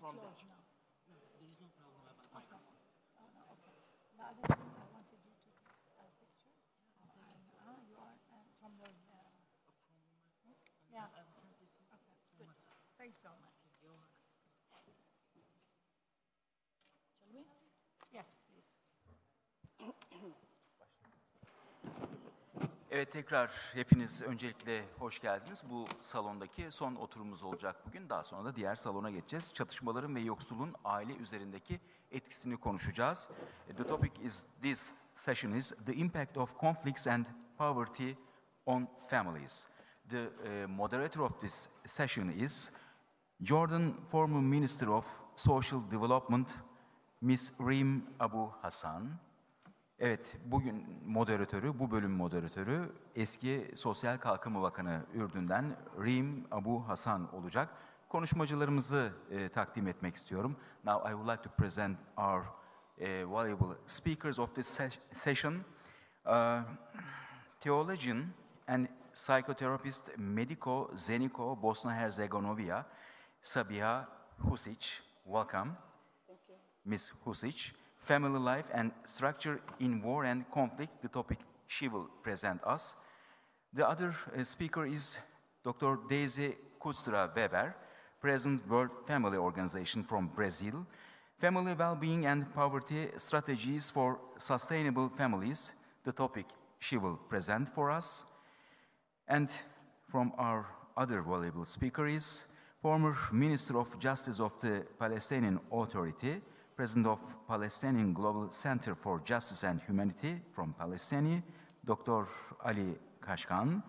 from close there. now. No, there is no problem about microphone. Oh, no, okay. The other thing I wanted you to take pictures. You are from the... yeah. I will send it to you. Okay, good. Thank you very much. You're welcome. Shall we? Yes, please. Evet, tekrar hepiniz öncelikle hoş geldiniz. Bu salondaki son oturumumuz olacak bugün. Daha sonra da diğer salona geçeceğiz. Çatışmaların ve yoksulluğun aile üzerindeki etkisini konuşacağız. The topic is this session is the impact of conflicts and poverty on families. The moderator of this session is Jordan former Minister of Social Development, Ms. Reem Abu Hassan. Evet, bugün moderatörü, bu bölüm moderatörü eski Sosyal Kalkınma Bakanı Ürdün'den Reem Abu Hassan olacak. Konuşmacılarımızı takdim etmek istiyorum. Now I would like to present our valuable speakers of this session. Theologian and psychotherapist Medico Zeniko Bosna-Herzegovina, Sabiha Husic. Welcome. Thank you. Ms. Husic. Family life and structure in war and conflict, the topic she will present us. The other speaker is Dr. Daisy Kutstra Weber, President World Family Organization from Brazil. Family well-being and poverty strategies for sustainable families, the topic she will present for us. And from our other valuable speaker is former Minister of Justice of the Palestinian Authority, President of Palestinian Global Center for Justice and Humanity from Palestine, Dr. Ali Kashkan.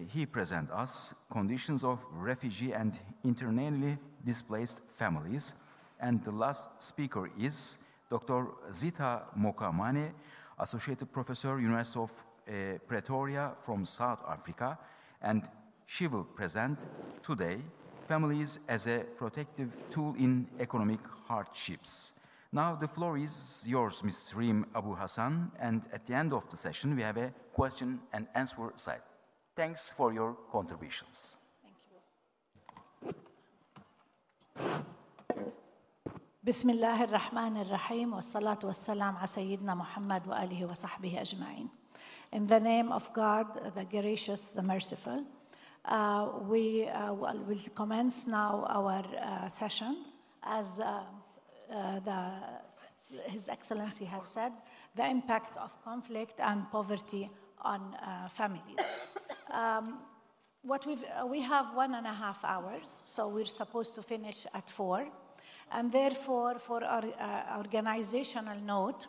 He presents us conditions of refugee and internally displaced families. And the last speaker is Dr. Zita Mokamane, Associate Professor, University of Pretoria from South Africa. And she will present today families as a protective tool in economic hardships. Now the floor is yours, Ms. Reem Abu Hassan, and at the end of the session we have a question and answer side. Thanks for your contributions. Thank you. بسم الله الرحمن الرحيم والصلاة والسلام على سيدنا محمد وآله وصحبه أجمعين. In the name of God, the gracious, the merciful, we will commence now our session. As His Excellency has said, the impact of conflict and poverty on families. We have 1.5 hours, so we're supposed to finish at 4. And therefore, for our organizational note,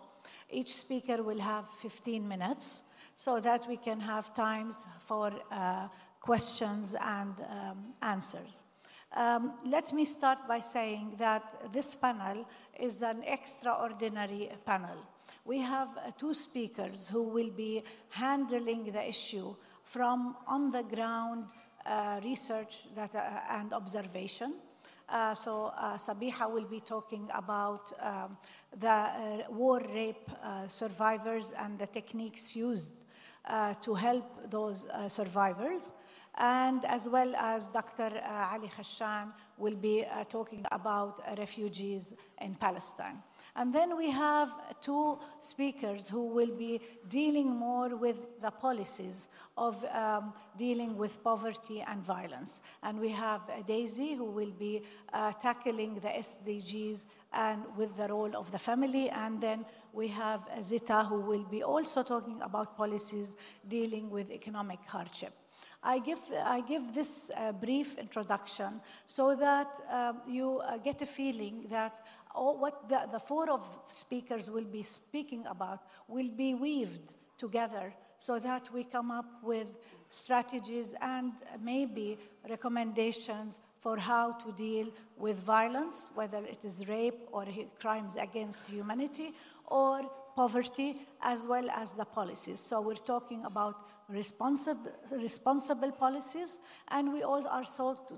each speaker will have 15 minutes so that we can have times for questions and answers. Let me start by saying that this panel is an extraordinary panel. We have 2 speakers who will be handling the issue from on-the-ground research and observation. Sabiha will be talking about the war rape survivors and the techniques used to help those survivors. And as well as Dr. Ali Khashan will be talking about refugees in Palestine. And then we have 2 speakers who will be dealing more with the policies of dealing with poverty and violence. And we have Daisy, who will be tackling the SDGs and with the role of the family. And then we have Zita, who will be also talking about policies dealing with economic hardship. I give this brief introduction so that you get a feeling that what the 4 of speakers will be speaking about will be weaved together so that we come up with strategies and maybe recommendations for how to deal with violence, whether it is rape or crimes against humanity or poverty, as well as the policies. So we're talking about responsible policies, and we all are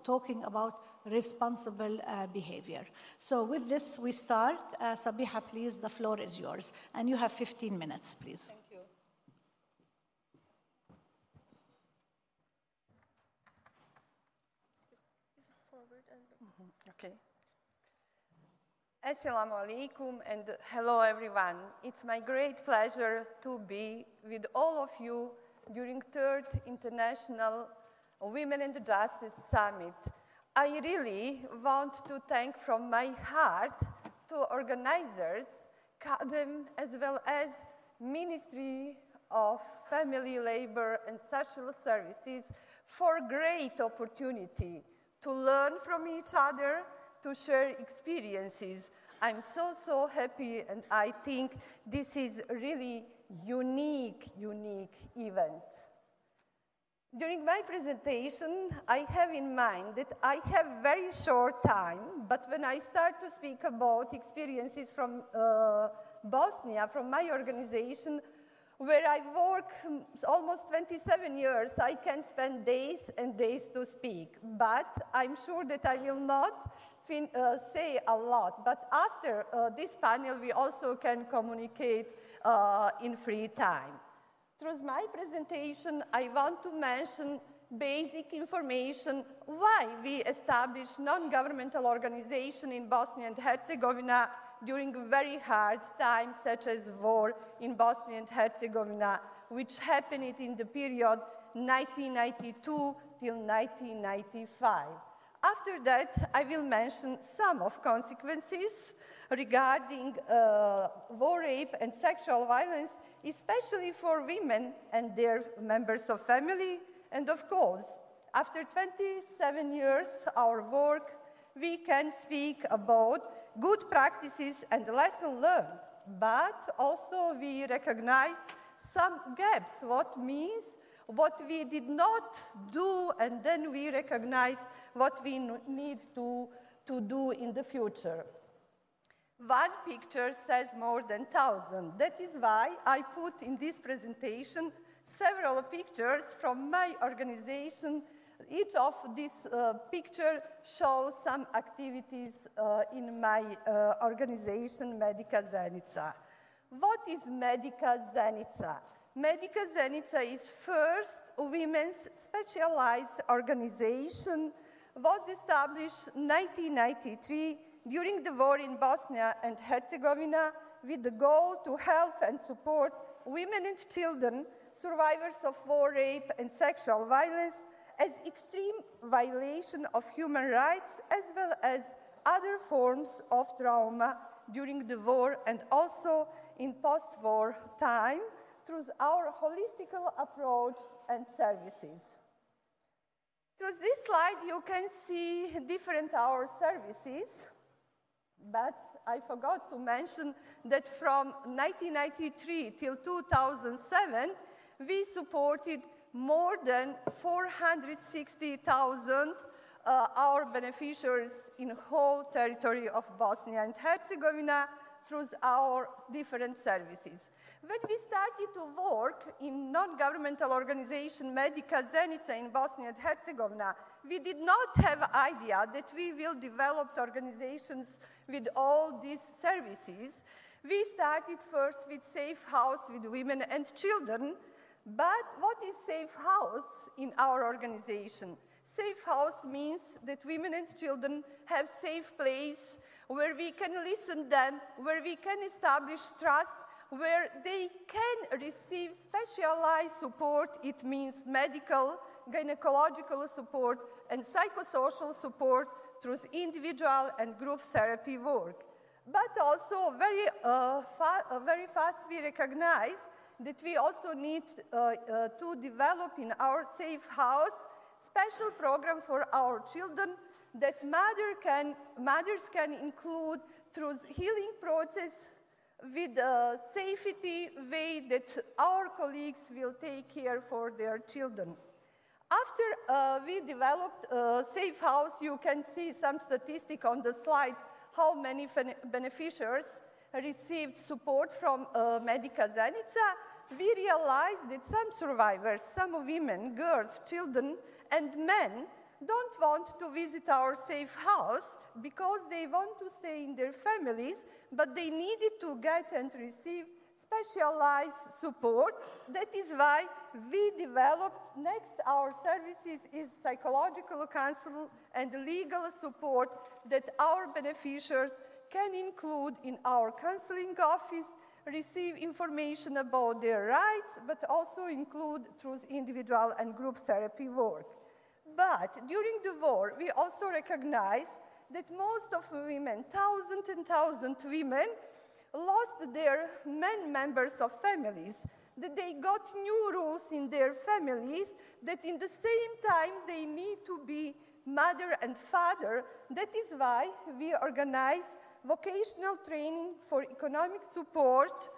talking about responsible behavior. So with this, we start. Sabiha, please, the floor is yours. And you have 15 minutes, please. Thank you. This is forward and back. Okay. Assalamu alaikum and hello everyone. It's my great pleasure to be with all of you during 3rd International Women and Justice Summit. I really want to thank from my heart to organizers, KADEM, as well as Ministry of Family, Labor and Social Services for great opportunity to learn from each other, to share experiences. I'm so happy, and I think this is really unique event. During my presentation, I have in mind that I have very short time, but when I start to speak about experiences from Bosnia, from my organization, where I work almost 27 years, I can spend days and days to speak. But I'm sure that I will not say a lot. But after this panel, we also can communicate in free time. Through my presentation, I want to mention basic information why we established non-governmental organization in Bosnia and Herzegovina during very hard times, such as war in Bosnia and Herzegovina, which happened in the period 1992 till 1995. After that, I will mention some of consequences regarding war, rape, and sexual violence, especially for women and their members of family. And of course, after 27 years, our work, we can speak about good practices and lessons learned, but also we recognize some gaps, what we did not do, and then we recognize what we need to do in the future. One picture says more than 1,000. That is why I put in this presentation several pictures from my organization. Each of these pictures shows some activities in my organization, Medica Zenica. What is Medica Zenica? Medica Zenica is first women's specialized organization, was established in 1993 during the war in Bosnia and Herzegovina with the goal to help and support women and children, survivors of war, rape, and sexual violence, as extreme violation of human rights, as well as other forms of trauma during the war and also in post-war time through our holistic approach and services. Through this slide, you can see different our services, but I forgot to mention that from 1993 till 2007, we supported more than 460,000 our beneficiaries in whole territory of Bosnia and Herzegovina through our different services. When we started to work in non-governmental organization Medica Zenica in Bosnia and Herzegovina, we did not have idea that we will develop organizations with all these services. We started first with safe house with women and children. But what is safe house in our organization? Safe house means that women and children have safe place where we can listen them, where we can establish trust, where they can receive specialized support. It means medical, gynecological support, and psychosocial support through individual and group therapy work. But also very fast we recognize that we also need to develop in our safe house special program for our children that mothers can include through healing process with a safety way that our colleagues will take care for their children. After we developed safe house, you can see some statistic on the slide how many beneficiaries received support from Medica Zenica. We realized that some survivors, some women, girls, children, and men don't want to visit our safe house because they want to stay in their families, but they needed to get and receive specialized support. That is why we developed next our services is psychological counsel and legal support that our beneficiaries can include in our counseling office, receive information about their rights, but also include through individual and group therapy work. But during the war, we also recognize that most of women, thousands and thousands of women, lost their men members of families, that they got new rules in their families, that in the same time they need to be mother and father. That is why we organize vocational training for economic support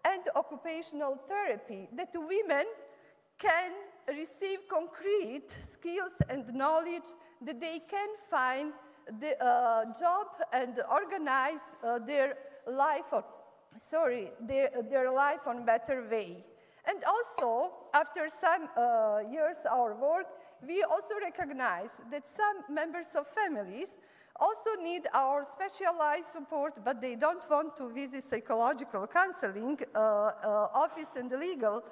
and occupational therapy, that women can receive concrete skills and knowledge, that they can find the job and organize their life on better way. And also, after some years our work, we also recognize that some members of families also need our specialized support, but they don't want to visit psychological counseling office and the legal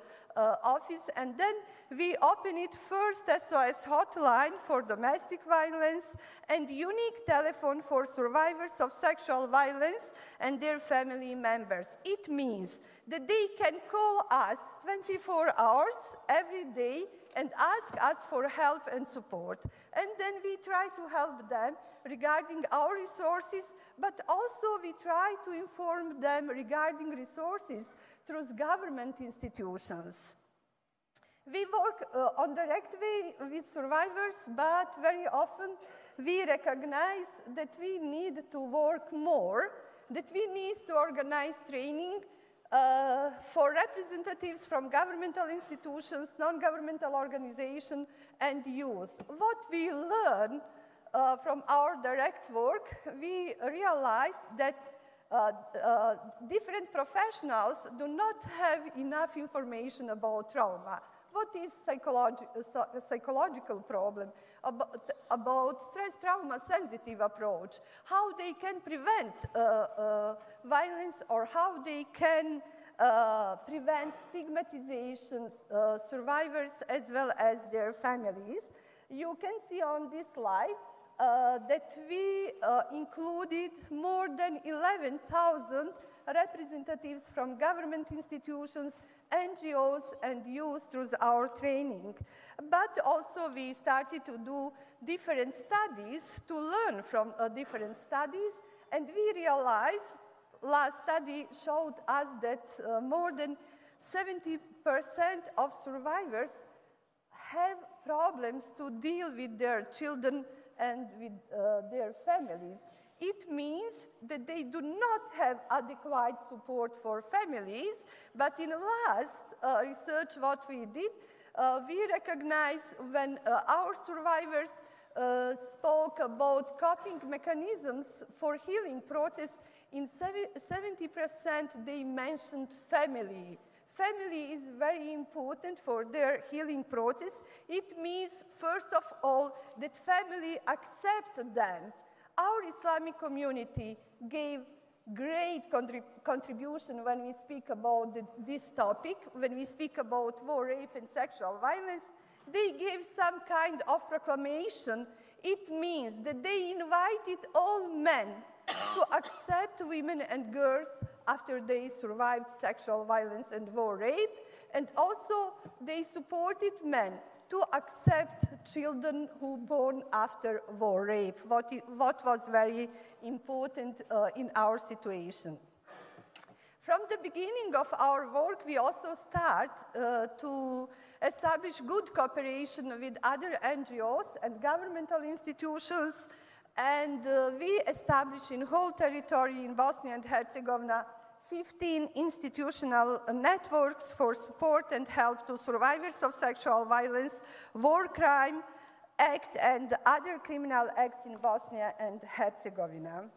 office. And then we open it first SOS hotline for domestic violence and unique telephone for survivors of sexual violence and their family members. It means that they can call us 24 hours every day and ask us for help and support. And then we try to help them regarding our resources, but also we try to inform them regarding resources through government institutions. We work on direct way with survivors, but very often we recognize that we need to work more, that we need to organize training for representatives from governmental institutions, non-governmental organizations, and youth. What we learn from our direct work, we realize that different professionals do not have enough information about trauma. What is psychological problem, about stress trauma sensitive approach, how they can prevent violence, or how they can prevent stigmatization, survivors as well as their families. You can see on this slide that we included more than 11,000 representatives from government institutions, NGOs, and youth through our training. But also we started to do different studies to learn from different studies, and we realized, last study showed us that more than 70% of survivors have problems to deal with their children and with their families. It means that they do not have adequate support for families, but in last research what we did, we recognize when our survivors spoke about coping mechanisms for healing process, in 70% they mentioned family. Family is very important for their healing process. It means, first of all, that family accept them. Our Islamic community gave great contribution when we speak about this topic. When we speak about war, rape, and sexual violence, they gave some kind of proclamation. It means that they invited all men to accept women and girls after they survived sexual violence and war, rape, and also they supported men to accept children who born after war, rape, what was very important in our situation. From the beginning of our work, we also start to establish good cooperation with other NGOs and governmental institutions, and we established in whole territory in Bosnia and Herzegovina 15 institutional networks for support and help to survivors of sexual violence, war crime act, and other criminal acts in Bosnia and Herzegovina.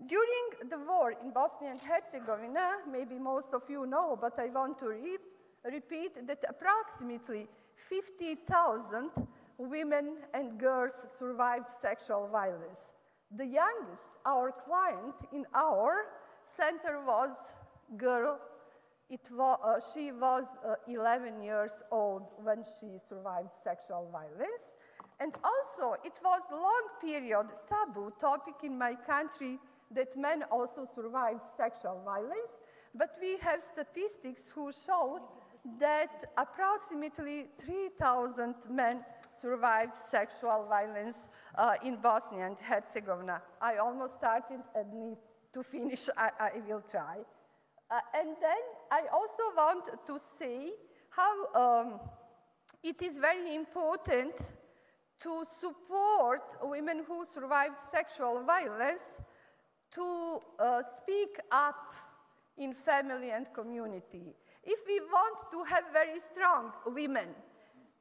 During the war in Bosnia and Herzegovina, maybe most of you know, but I want to repeat that approximately 50,000 women and girls survived sexual violence. The youngest, our client in our center was girl. She was 11 years old when she survived sexual violence. And also, it was a long period taboo topic in my country that men also survived sexual violence, but we have statistics who showed that approximately 3,000 men survived sexual violence in Bosnia and Herzegovina. I almost started and need to finish. I will try. And then I also want to say how it is very important to support women who survived sexual violence to speak up in family and community. If we want to have very strong women,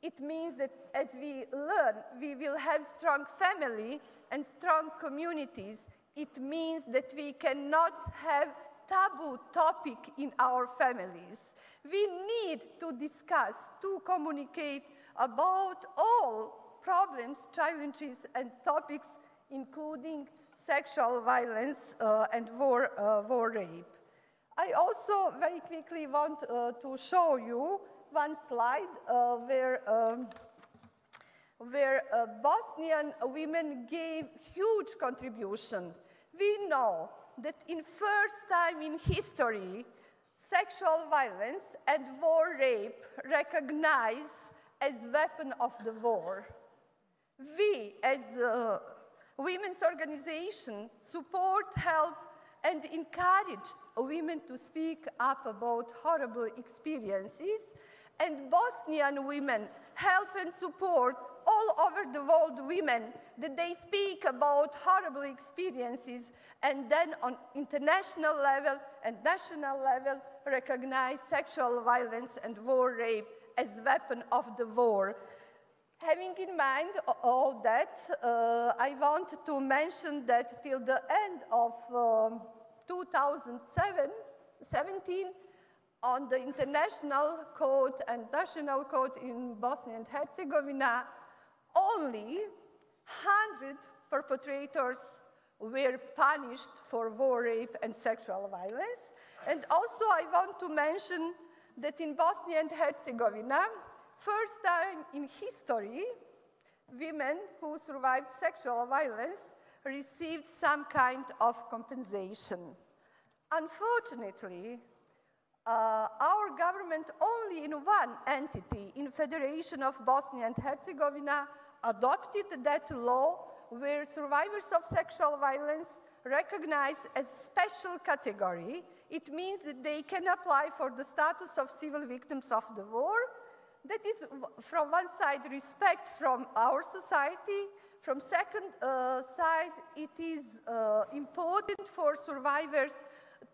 it means that as we learn, we will have strong family and strong communities. It means that we cannot have taboo topic in our families. We need to discuss, to communicate about all problems, challenges, and topics, including sexual violence and war rape. I also very quickly want to show you one slide where Bosnian women gave huge contribution. We know that in first time in history, sexual violence and war rape recognized as weapon of the war. We, as a women's organization, support, help, and encouraged women to speak up about horrible experiences, and Bosnian women help and support all over the world women that they speak about horrible experiences, and then on international level and national level recognize sexual violence and war rape as weapon of the war. Having in mind all that, I want to mention that till the end of 2017, on the international code and national code in Bosnia and Herzegovina, only 100 perpetrators were punished for war rape and sexual violence. And also I want to mention that in Bosnia and Herzegovina, first time in history, women who survived sexual violence received some kind of compensation. Unfortunately, our government only in one entity, in Federation of Bosnia and Herzegovina, adopted that law where survivors of sexual violence recognized as special category. It means that they can apply for the status of civil victims of the war. That is, from one side, respect from our society. From second side, it is important for survivors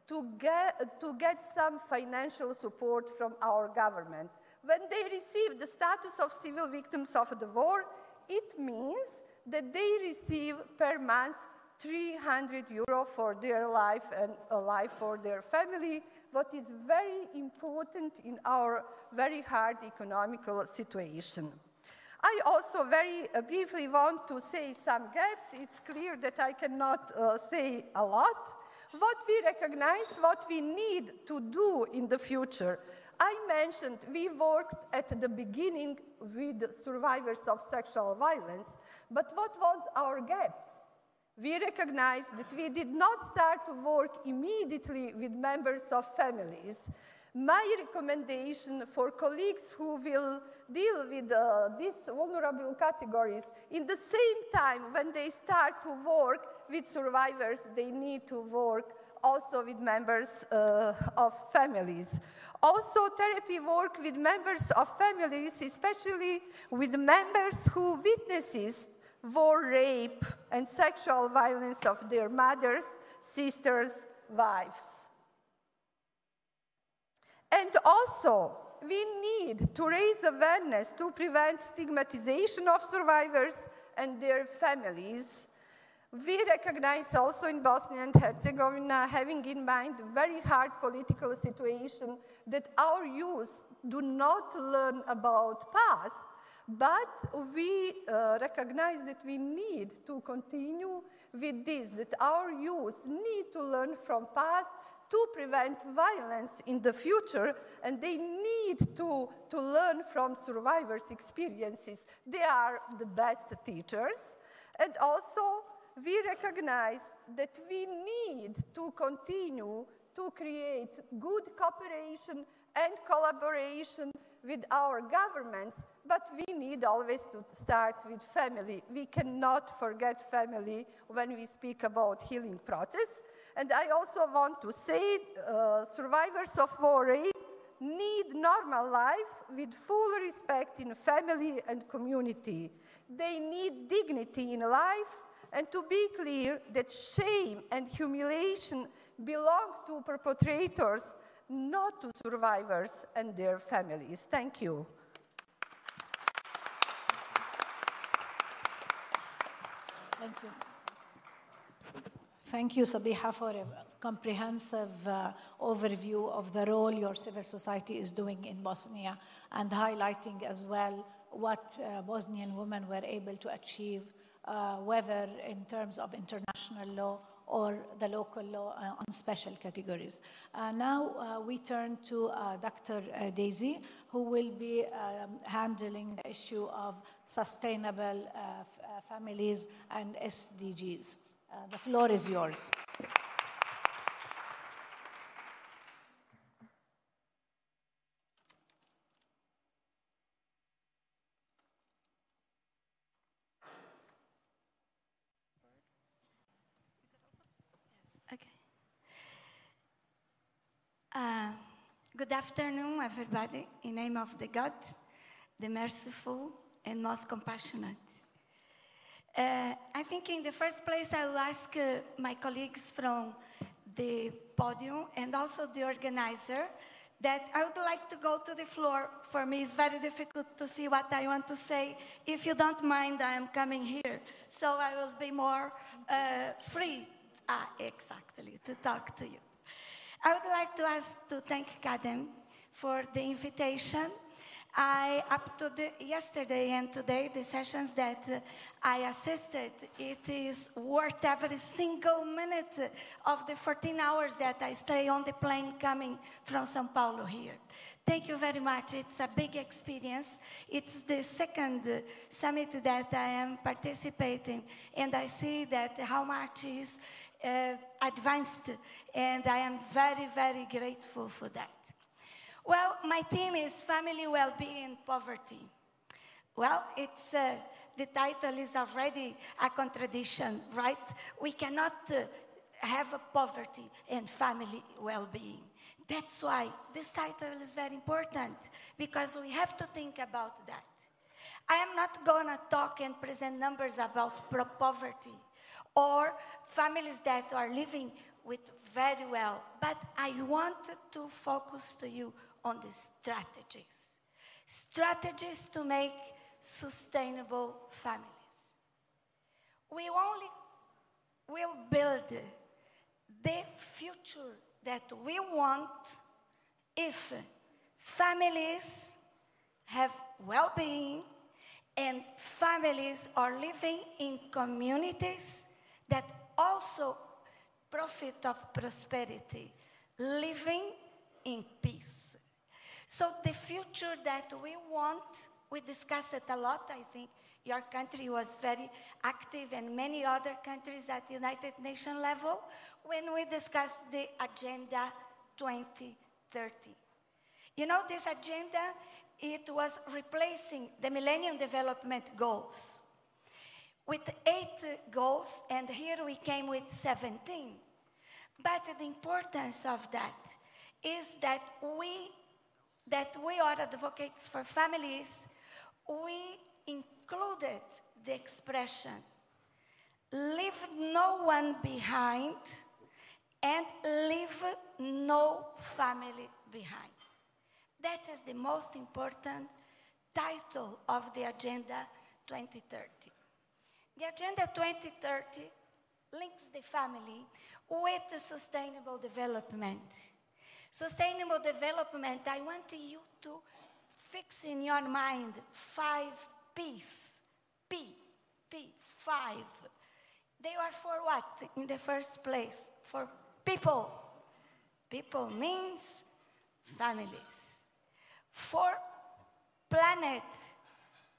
to get some financial support from our government. When they receive the status of civil victims of the war, it means that they receive per month 300 euro for their life and a life for their family, what is very important in our very hard economical situation. I also very briefly want to say some gaps. It's clear that I cannot say a lot. What we recognize, what we need to do in the future. I mentioned we worked at the beginning with survivors of sexual violence, but what was our gaps? We recognized that we did not start to work immediately with members of families. My recommendation for colleagues who will deal with these vulnerable categories, in the same time when they start to work with survivors, they need to work also with members of families. Also, therapy work with members of families, especially with members who witnesses war rape and sexual violence of their mothers, sisters, wives. And also, we need to raise awareness to prevent stigmatization of survivors and their families. We recognize also in Bosnia and Herzegovina, having in mind a very hard political situation, that our youth do not learn about past, but we recognize that we need to continue with this, that our youth need to learn from past to prevent violence in the future, and they need to learn from survivors' experiences. They are the best teachers. And also, we recognize that we need to continue to create good cooperation and collaboration with our governments, but we need always to start with family. We cannot forget family when we speak about healing process. And I also want to say survivors of war rape need normal life with full respect in family and community. They need dignity in life, and to be clear that shame and humiliation belong to perpetrators, not to survivors and their families. Thank you. Thank you. Thank you, Sabiha, for a comprehensive overview of the role your civil society is doing in Bosnia, and highlighting as well what Bosnian women were able to achieve, whether in terms of international law or the local law on special categories. Now we turn to Dr. Daisy, who will be handling the issue of sustainable families and SDGs. The floor is yours. Good afternoon, everybody, in the name of the God, the merciful and most compassionate. I think in the first place I will ask my colleagues from the podium and also the organizer that I would like to go to the floor. For me, it's very difficult to see what I want to say. If you don't mind, I am coming here, so I will be more free, exactly, to talk to you. I would like to thank KADEM for the invitation. Up to yesterday and today, the sessions that I assisted, it is worth every single minute of the 14 hours that I stay on the plane coming from São Paulo here. Thank you very much. It's a big experience. It's the second summit that I am participating, and I see that how much is advanced, and I am very, very grateful for that. Well, my theme is Family Well-Being and Poverty. Well, it's, the title is already a contradiction, right? We cannot have a poverty and family well-being. That's why this title is very important, because we have to think about that. I am not going to talk and present numbers about poverty or families that are living with very well, but I want to focus to you on the strategies. Strategies to make sustainable families. We only will build the future that we want if families have well-being and families are living in communities that also profit of prosperity, living in peace. So the future that we want, we discussed it a lot. I think your country was very active, and many other countries at the United Nations level, when we discussed the Agenda 2030. You know, this agenda, it was replacing the Millennium Development Goals with 8 goals, and here we came with 17. But the importance of that is that we are advocates for families, we included the expression, leave no one behind and leave no family behind. That is the most important title of the Agenda 2030. The Agenda 2030 links the family with the sustainable development. Sustainable development, I want you to fix in your mind 5 P's. P, 5. They are for what in the first place? For people. people means families. For planet,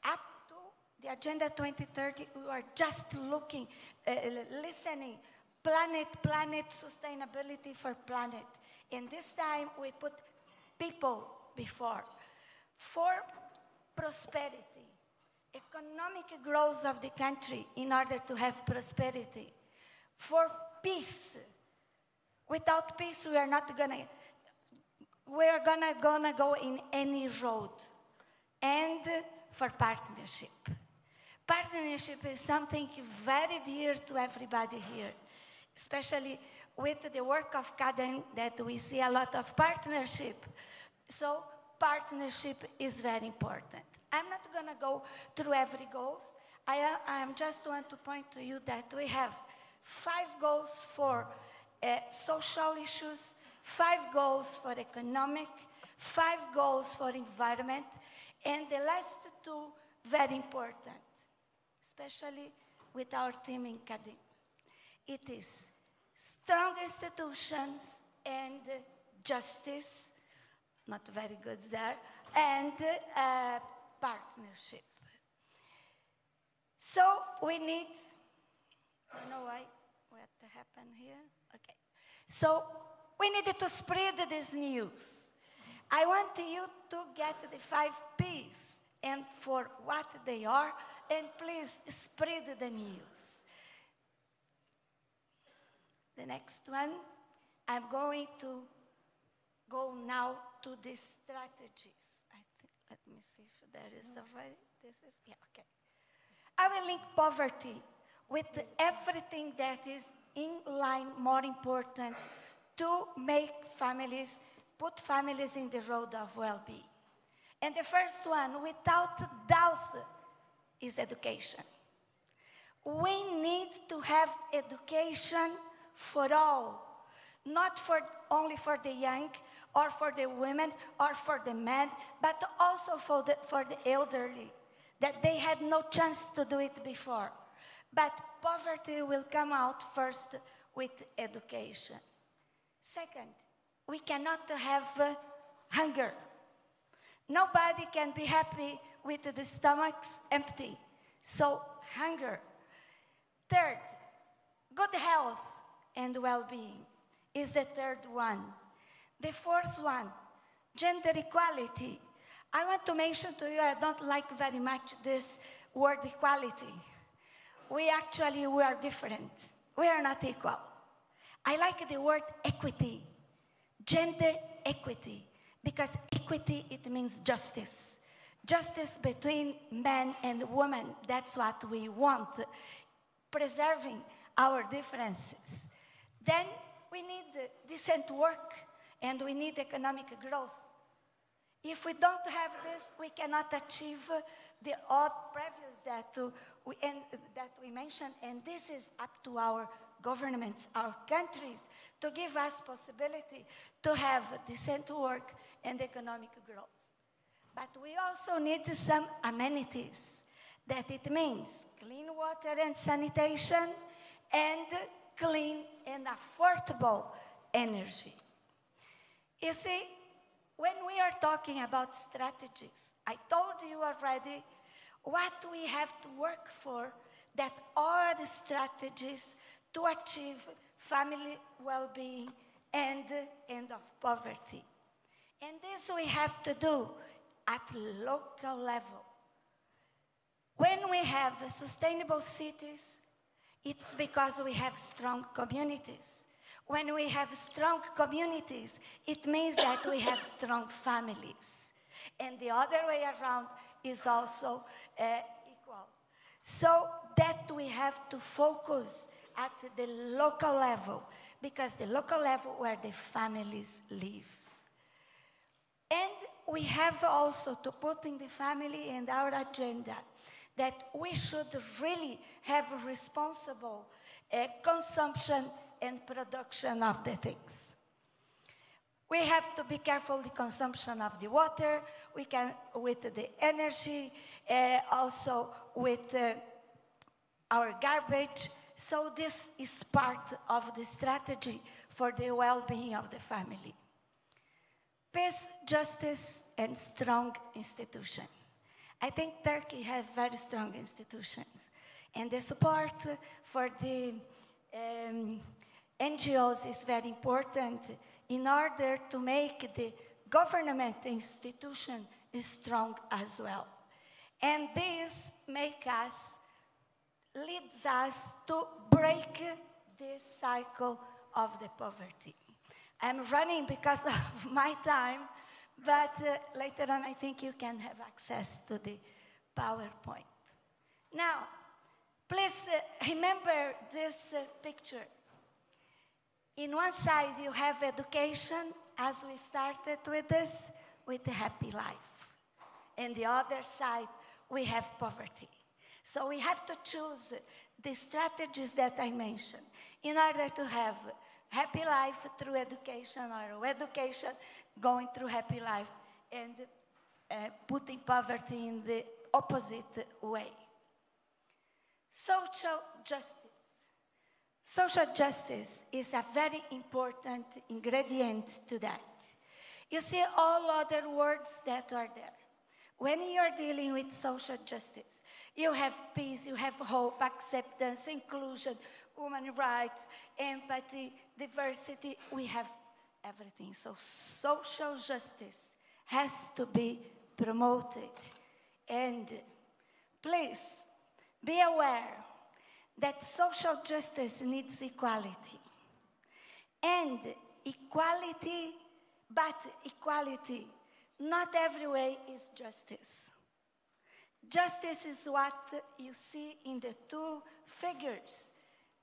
up to the Agenda 2030, we are just looking, listening, planet, sustainability for planet. And this time we put people before. For prosperity, economic growth of the country in order to have prosperity. For peace. Without peace, we are gonna go in any road. And for partnership. Partnership is something very dear to everybody here, especially with the work of KADEM that we see a lot of partnership. So partnership is very important. I'm not going to go through every goal. I just want to point to you that we have 5 goals for social issues, 5 goals for economic, 5 goals for environment, and the last 2 very important, especially with our team in Kadın. It is strong institutions and justice, not very good there, and partnership. So we need, you know what happened here? Okay. So we needed to spread this news. I want you to get the 5 P's and for what they are, and please spread the news. The next one, I'm going to go now to the strategies. I think, let me see if there is already, this is, yeah, okay. I will link poverty with everything that is in line more important to make families, put families in the road of well-being. And the first one, without doubt, is education. We need to have education for all, not only for the young, or for the women, or for the men, but also for the elderly, that they had no chance to do it before. But poverty will come out first with education. Second, we cannot have hunger. Nobody can be happy with the stomachs empty. So, hunger. Third, good health and well-being is the third one. The fourth one, gender equality. I want to mention to you, I don't like very much this word equality. We are different. We are not equal. I like the word equity, gender equity, because equity, it means justice. Justice between men and women, that's what we want, preserving our differences. Then we need decent work and we need economic growth. If we don't have this, we cannot achieve the odd previous that we mentioned, and this is up to our governments, our countries, to give us possibility to have decent work and economic growth. But we also need some amenities. That it means clean water and sanitation and clean and affordable energy. You see, when we are talking about strategies, I told you already what we have to work for, that are the strategies to achieve family well-being and end of poverty. And this we have to do at local level. When we have sustainable cities, it's because we have strong communities. When we have strong communities, it means that we have strong families. And the other way around is also equal. So that we have to focus at the local level, because the local level where the families live. And we have also to put in the family and our agenda that we should really have responsible consumption and production of the things. We have to be careful the consumption of the water, with the energy, also with our garbage, So this is part of the strategy for the well-being of the family. Peace, justice, and strong institution. I think Turkey has very strong institutions. And the support for the NGOs is very important in order to make the government institution strong as well. And this leads us to break this cycle of the poverty. I'm running because of my time, but later on I think you can have access to the PowerPoint. Now, please remember this picture. In one side you have education, as we started with this, with a happy life. And the other side, we have poverty. So we have to choose the strategies that I mentioned in order to have happy life through education, or education going through happy life, and putting poverty in the opposite way. Social justice. Social justice is a very important ingredient to that. You see all other words that are there. When you're dealing with social justice, you have peace, you have hope, acceptance, inclusion, human rights, empathy, diversity. We have everything. So social justice has to be promoted. And please be aware that social justice needs equality. And equality, but equality, not every way is justice. Justice is what you see in the two figures.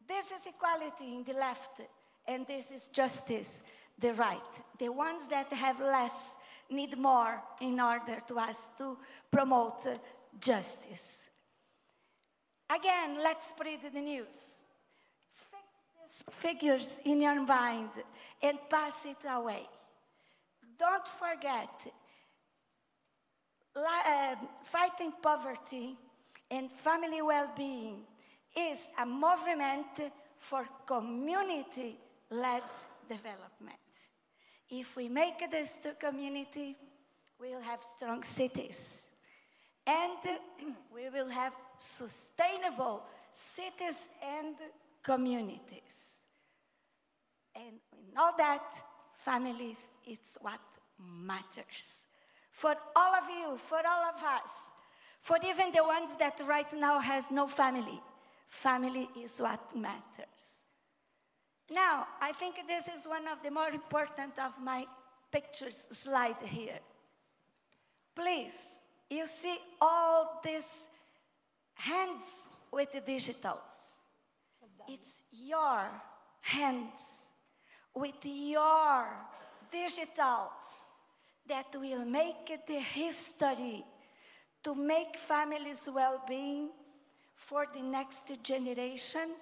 This is equality in the left, and this is justice, the right. The ones that have less need more in order to us to promote justice. Again, let's spread the news. Fix these figures in your mind and pass it away. Don't forget, fighting poverty and family well-being is a movement for community-led development. If we make this to community, we'll have strong cities. And we will have sustainable cities and communities. And we know that families, it's what matters. For all of you, for all of us, for even the ones that right now has no family, family is what matters. Now, I think this is one of the more important of my pictures slide here. Please, you see all these hands with the digitals. It's your hands with your digitals that will make the history to make families' well-being for the next generation.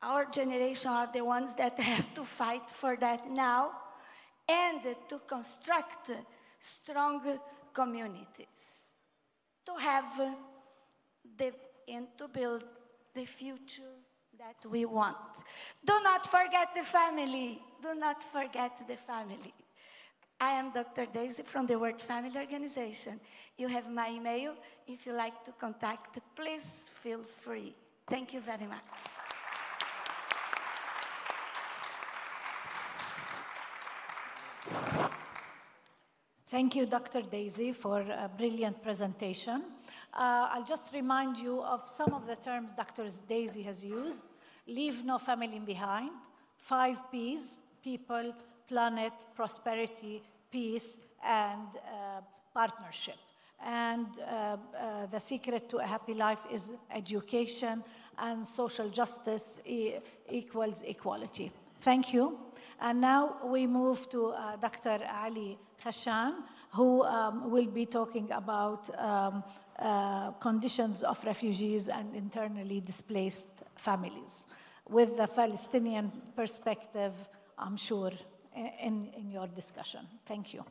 Our generation are the ones that have to fight for that now, and to construct strong communities, to have and to build the future that we want. Do not forget the family. Do not forget the family. I am Dr. Daisy from the World Family Organization. You have my email. If you like to contact, please feel free. Thank you very much. Thank you, Dr. Daisy, for a brilliant presentation. I'll just remind you of some of the terms Dr. Daisy has used. Leave no family behind, 5 Ps, people, planet, prosperity, peace, and partnership. And the secret to a happy life is education, and social justice equals equality. Thank you. And now we move to Dr. Ali Khashan, who will be talking about conditions of refugees and internally displaced families, with the Palestinian perspective, I'm sure, in your discussion. Thank you.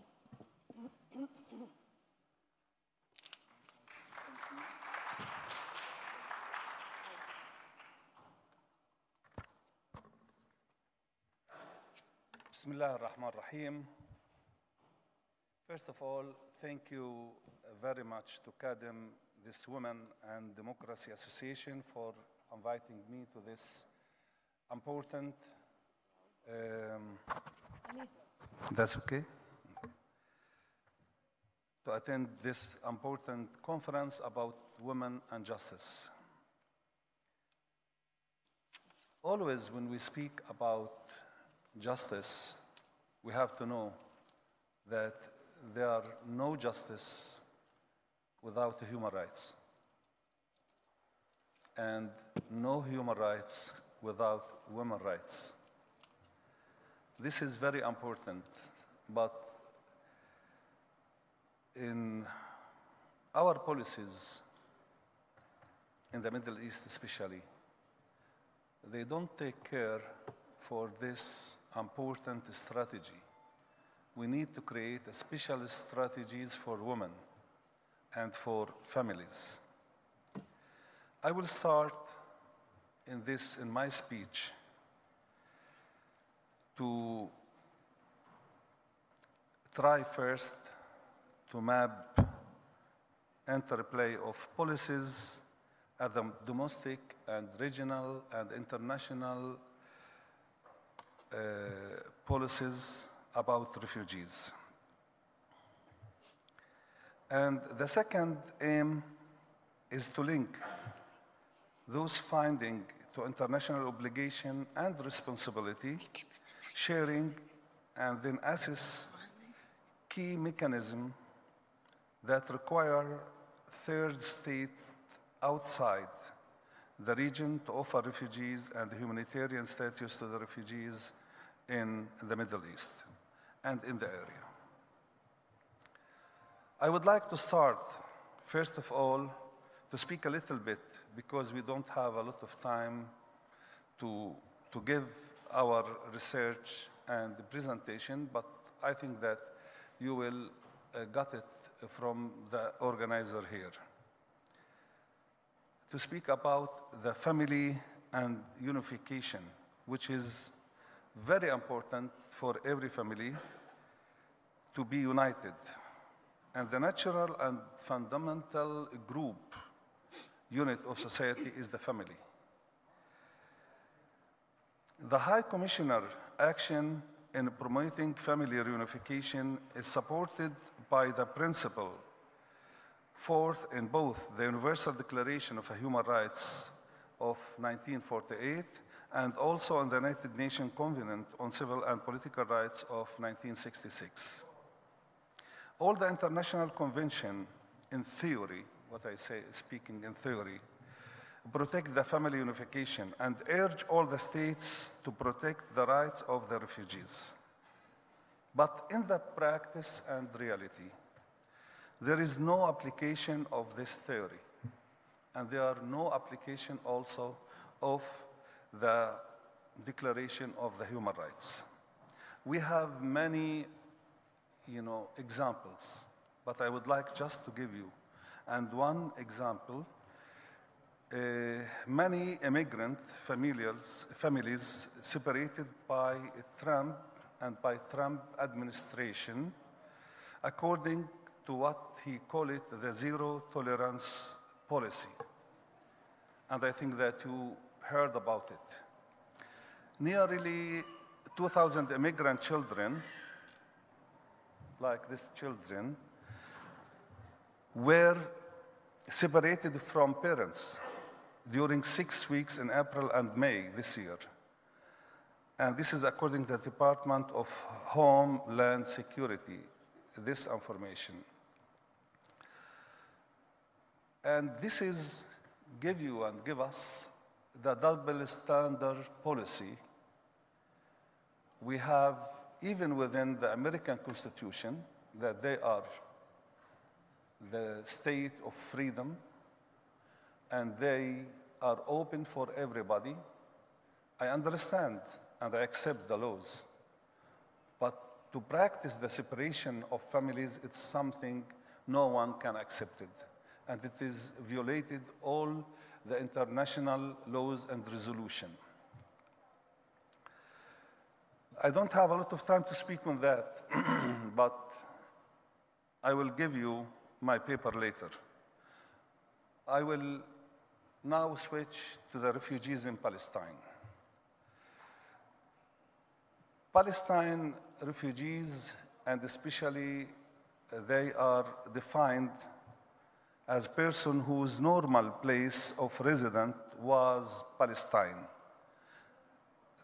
Bismillah ar-Rahman ar-Rahim. First of all, thank you very much to KADEM, this Women and Democracy Association, for inviting me to this important, that's okay? To attend this important conference about women and justice. Always when we speak about justice, we have to know that there are no justice without human rights, and no human rights without women's rights. This is very important, but in our policies, in the Middle East especially, they don't take care for this important strategy. We need to create special strategies for women and for families. I will start in my speech to try first to map interplay of policies at the domestic and regional and international policies about refugees. And the second aim is to link those findings to international obligation and responsibility, sharing, and then assess key mechanisms that require third state outside the region to offer refugees and humanitarian status to the refugees in the Middle East and in the area. I would like to start, first of all, to speak a little bit, because we don't have a lot of time to give our research and presentation, but I think that you will get it from the organizer here. To speak about the family and unification, which is very important for every family to be united. And the natural and fundamental group unit of society is the family. The High Commissioner action in promoting family reunification is supported by the principle forth in both the Universal Declaration of Human Rights of 1948 and also in the United Nations Covenant on Civil and Political Rights of 1966. All the international convention, in theory, what I say, speaking in theory, protect the family unification and urge all the states to protect the rights of the refugees. But in the practice and reality, there is no application of this theory, and there are no application also of the Declaration of the Human Rights. We have many, examples, but I would like just to give you. And one example, many immigrant families separated by Trump and by Trump administration, according to what he called it the zero tolerance policy. And I think that you heard about it. Nearly 2,000 immigrant children, like these children, were separated from parents during 6 weeks in April and May this year. And this is according to the Department of Homeland Security, this information. And this is give us the double standard policy we have even within the American Constitution, that they are the state of freedom and they are open for everybody. I understand and I accept the laws, but to practice the separation of families, it's something no one can accept it. And it is violated all the international laws and resolution. I don't have a lot of time to speak on that, but I will give you my paper later. I will now switch to the refugees in Palestine. Palestine refugees, and especially they are defined as person whose normal place of residence was Palestine.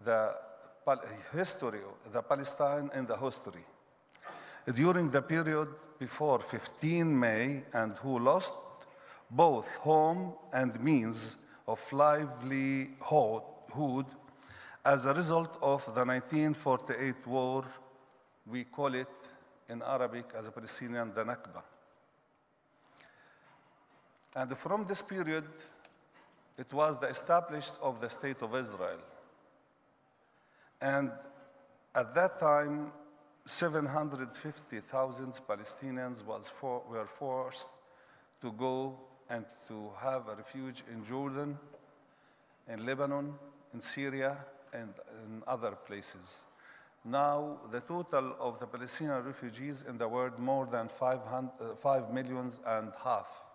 The history, the Palestine in the history. During the period before 15 May, and who lost both home and means of livelihood as a result of the 1948 war. We call it in Arabic as a Palestinian the Nakba. And from this period, it was the establishment of the State of Israel. And at that time, 750,000 Palestinians were forced to go and to have a refuge in Jordan, in Lebanon, in Syria, and in other places. Now, the total of the Palestinian refugees in the world, more than 5 million and a half.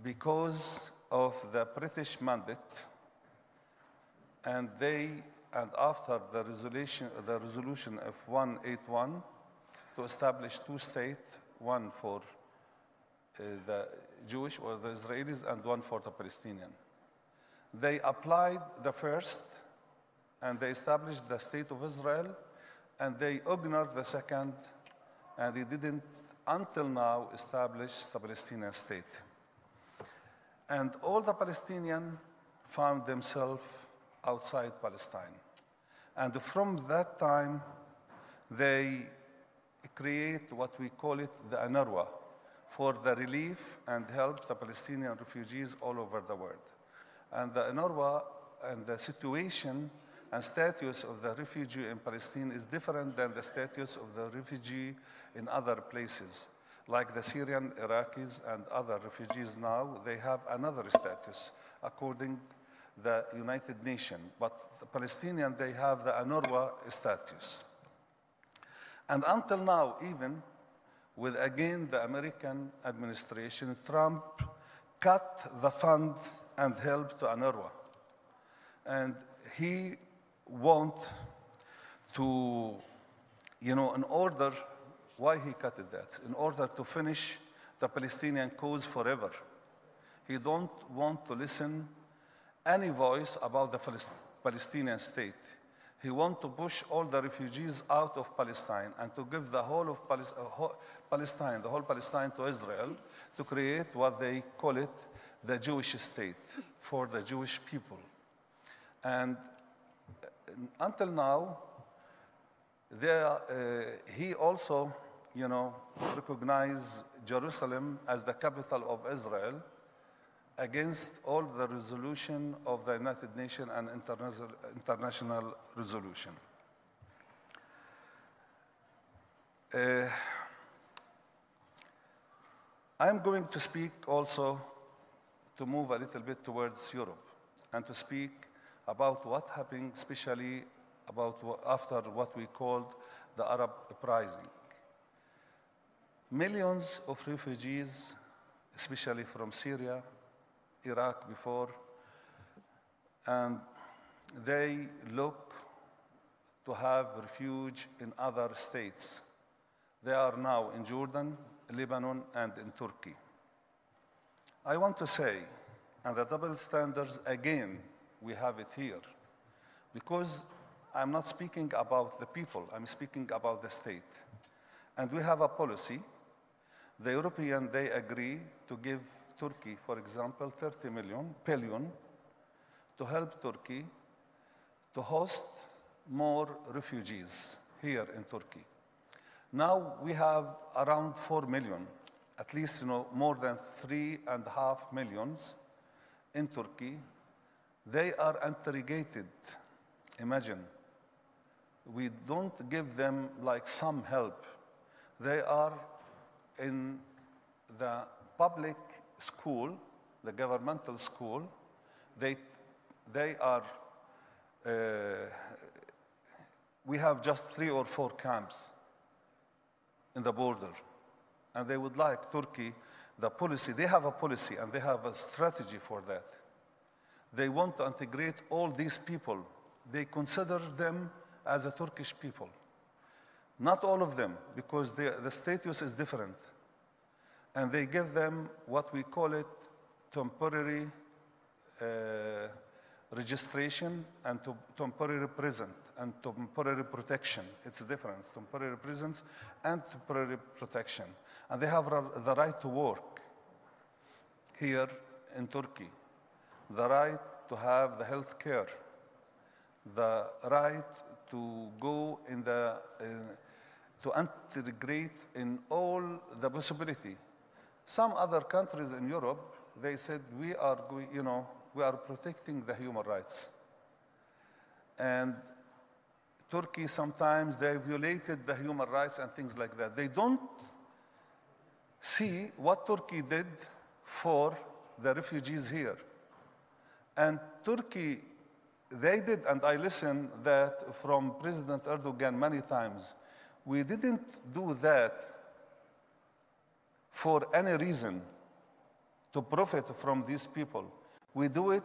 Because of the British mandate, and after the resolution of 181 to establish two states, one for the Jewish or the Israelis and one for the Palestinian. They applied the first, and they established the State of Israel, and they ignored the second, and they didn't, until now, establish the Palestinian state. And all the Palestinians found themselves outside Palestine. And from that time, they create what we call it the UNRWA, for the relief and help the Palestinian refugees all over the world. And the UNRWA and the situation and status of the refugee in Palestine is different than the status of the refugee in other places. Like the Syrian, Iraqis, and other refugees now, they have another status according to the United Nations. But the Palestinian, they have the UNRWA status. And until now, even with, again, the American administration, Trump cut the fund and help to UNRWA. And he want to, in order, why he cut that? In order to finish the Palestinian cause forever. He don't want to listen any voice about the Palestinian state. He want to push all the refugees out of Palestine and to give the whole of Palestine, the whole Palestine to Israel, to create what they call it the Jewish state for the Jewish people. And until now, he also, recognized Jerusalem as the capital of Israel against all the resolution of the United Nations and international resolution. I'm going to speak also to move a little bit towards Europe and to speak about what happened, especially after what we called the Arab uprising. Millions of refugees, especially from Syria, Iraq before, and they look to have refuge in other states. They are now in Jordan, Lebanon, and in Turkey. I want to say, and the double standards, again, we have it here, because I'm not speaking about the people, I'm speaking about the state. And we have a policy. The European, they agree to give Turkey, for example, 30 billion to help Turkey to host more refugees here in Turkey. Now we have around 4 million, at least more than 3.5 million in Turkey. They are interrogated. Imagine, we don't give them like some help. They are in the public school, the governmental school. They are, we have just 3 or 4 camps in the border. And they would like Turkey, the policy, they have a policy and they have a strategy for that. They want to integrate all these people. They consider them as a Turkish people. Not all of them, because the status is different. And they give them what we call it temporary registration and temporary present and temporary protection. It's a difference, temporary presence and temporary protection. And they have the right to work here in Turkey, the right to have the health care, the right to go in to integrate in all the possibility. Some other countries in Europe, they said, we are protecting the human rights. And Turkey, sometimes they violated the human rights and things like that. They don't see what Turkey did for the refugees here. And Turkey, they did, and I listened that from President Erdogan many times, we didn't do that for any reason to profit from these people. We do it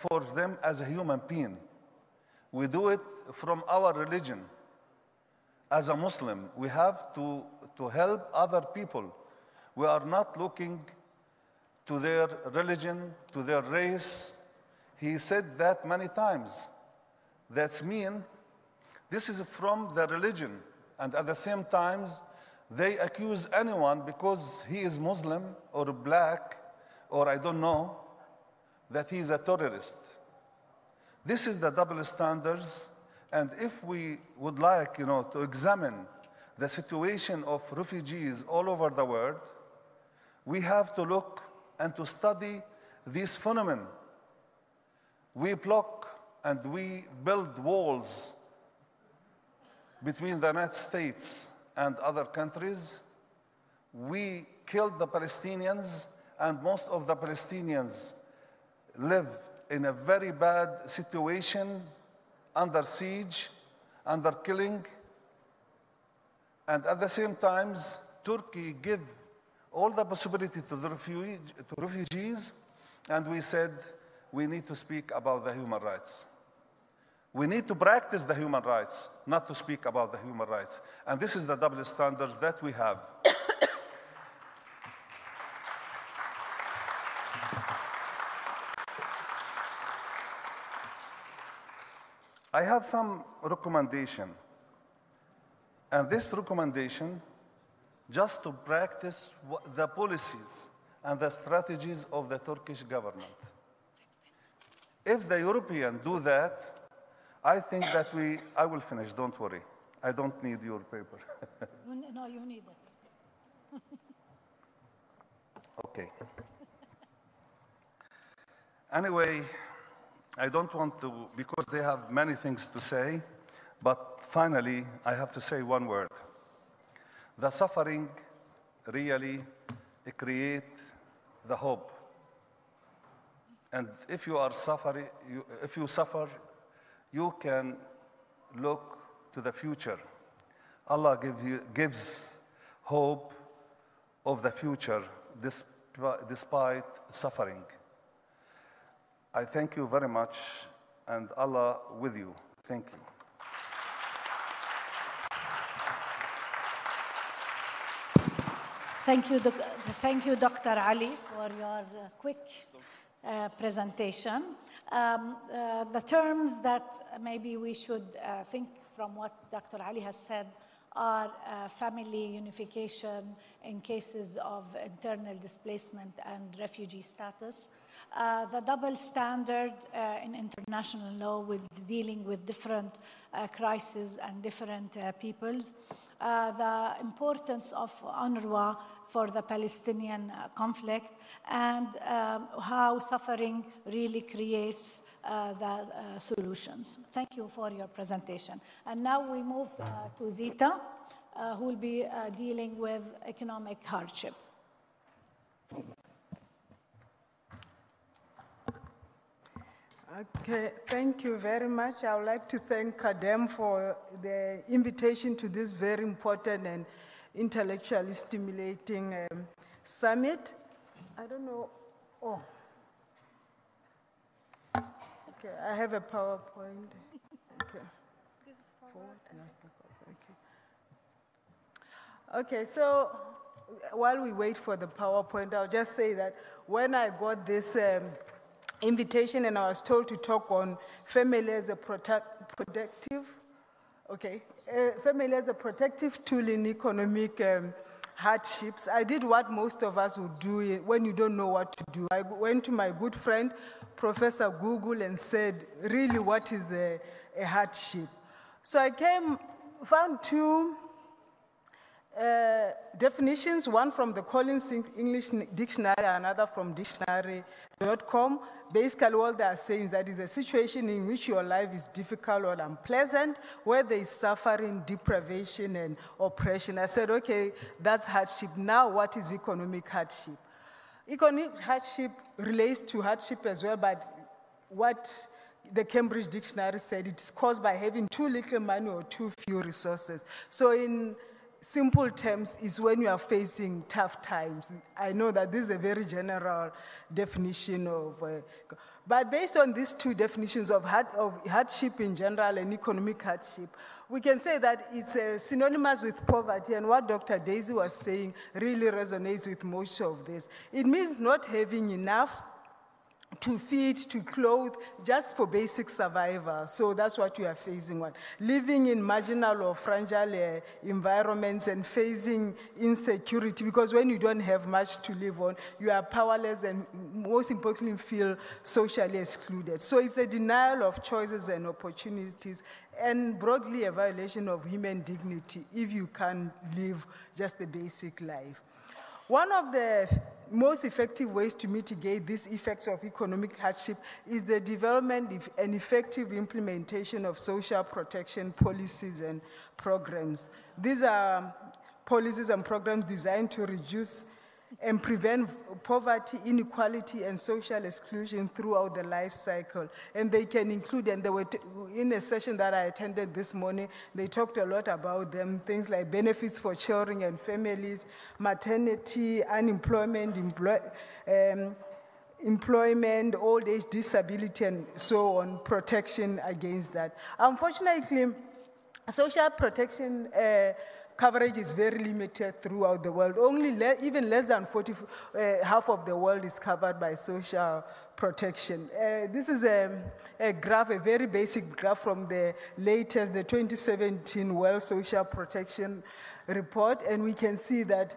for them as a human being. We do it from our religion. As a Muslim, we have to help other people. We are not looking to their religion, to their race. He said that many times. That's mean this is from the religion. And at the same time, they accuse anyone because he is Muslim or black or I don't know, that he is a terrorist. This is the double standards. And if we would like, to examine the situation of refugees all over the world, we have to look and to study this phenomenon. We block and we build walls between the United States and other countries. We killed the Palestinians, and most of the Palestinians live in a very bad situation, under siege, under killing. And at the same time, Turkey give all the possibility to the refugees, and we said we need to speak about the human rights. We need to practice the human rights, not to speak about the human rights. And this is the double standards that we have. I have some recommendation. And this recommendation, just to practice the policies and the strategies of the Turkish government. If the Europeans do that, I think that I will finish, don't worry. I don't need your paper. No, you need it. Okay. Anyway, I don't want to, because they have many things to say, but finally, I have to say one word. The suffering really creates the hope. And if you are suffering, if you suffer, you can look to the future. Allah gives hope of the future despite suffering. I thank you very much, and Allah with you. Thank you. Thank you, Dr. Ali, for your quick presentation. The terms that maybe we should think from what Dr. Ali has said are family unification in cases of internal displacement and refugee status, the double standard in international law with dealing with different crises and different peoples, the importance of UNRWA for the Palestinian conflict, and how suffering really creates the solutions. Thank you for your presentation. And now we move to Zita, who will be dealing with economic hardship. Okay, thank you very much. I would like to thank KADEM for the invitation to this very important and intellectually stimulating summit. I don't know, oh. Okay, I have a PowerPoint. Okay. This is forward. Thank you. Okay, so while we wait for the PowerPoint, I'll just say that when I got this invitation and I was told to talk on family as a protective tool in economic hardships, I did what most of us would do when you don't know what to do. I went to my good friend, Professor Google, and said, really, what is a hardship? So I found two definitions, one from the Collins English Dictionary, another from dictionary.com. Basically, what they are saying is that it's a situation in which your life is difficult or unpleasant, where there is suffering, deprivation, and oppression. I said, okay, that's hardship. Now, what is economic hardship? Economic hardship relates to hardship as well, but what the Cambridge Dictionary said, it's caused by having too little money or too few resources. So in simple terms, is when you are facing tough times. I know that this is a very general definition of, but based on these two definitions of hardship in general and economic hardship, we can say that it's synonymous with poverty, and what Dr. Daisy was saying really resonates with most of this. It means not having enough to feed, to clothe, just for basic survival. So that's what we are facing. Living in marginal or fragile environments and facing insecurity, because when you don't have much to live on, you are powerless and most importantly feel socially excluded. So it's a denial of choices and opportunities and broadly a violation of human dignity if you can't live just a basic life. One of the most effective ways to mitigate these effects of economic hardship is the development and effective implementation of social protection policies and programs. These are policies and programs designed to reduce and prevent poverty, inequality, and social exclusion throughout the life cycle. And they can include, and they were in a session that I attended this morning, they talked a lot about them, things like benefits for children and families, maternity, unemployment, employment, old age, disability, and so on, protection against that. Unfortunately, social protection coverage is very limited throughout the world. Only even less than half of the world is covered by social protection. This is a graph, a very basic graph from the latest, the 2017 World Social Protection Report, and we can see that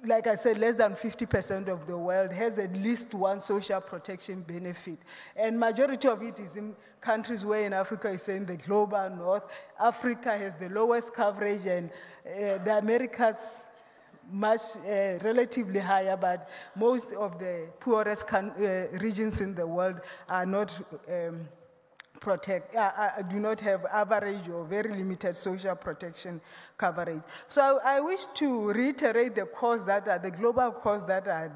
like I said, less than 50% of the world has at least one social protection benefit. And majority of it is in countries where in Africa is in the global north. Africa has the lowest coverage and the Americas much relatively higher, but most of the poorest regions in the world are not do not have average or very limited social protection coverage. So I wish to reiterate the calls that are the global calls that are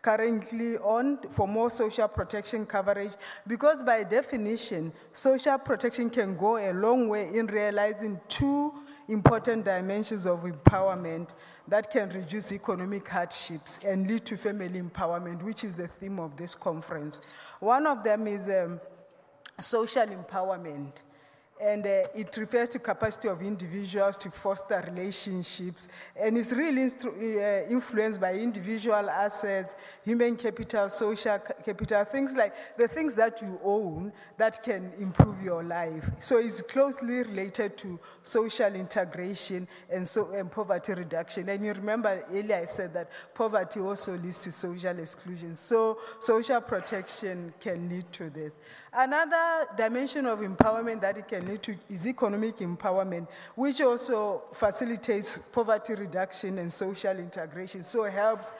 currently on for more social protection coverage, because by definition, social protection can go a long way in realizing two important dimensions of empowerment that can reduce economic hardships and lead to family empowerment, which is the theme of this conference. One of them is social empowerment, and it refers to capacity of individuals to foster relationships, and it's really influenced by individual assets, human capital, social capital, things like the things that you own that can improve your life. So it's closely related to social integration and poverty reduction. And you remember earlier I said that poverty also leads to social exclusion. So social protection can lead to this. Another dimension of empowerment that it can lead to is economic empowerment, which also facilitates poverty reduction and social integration, so it helps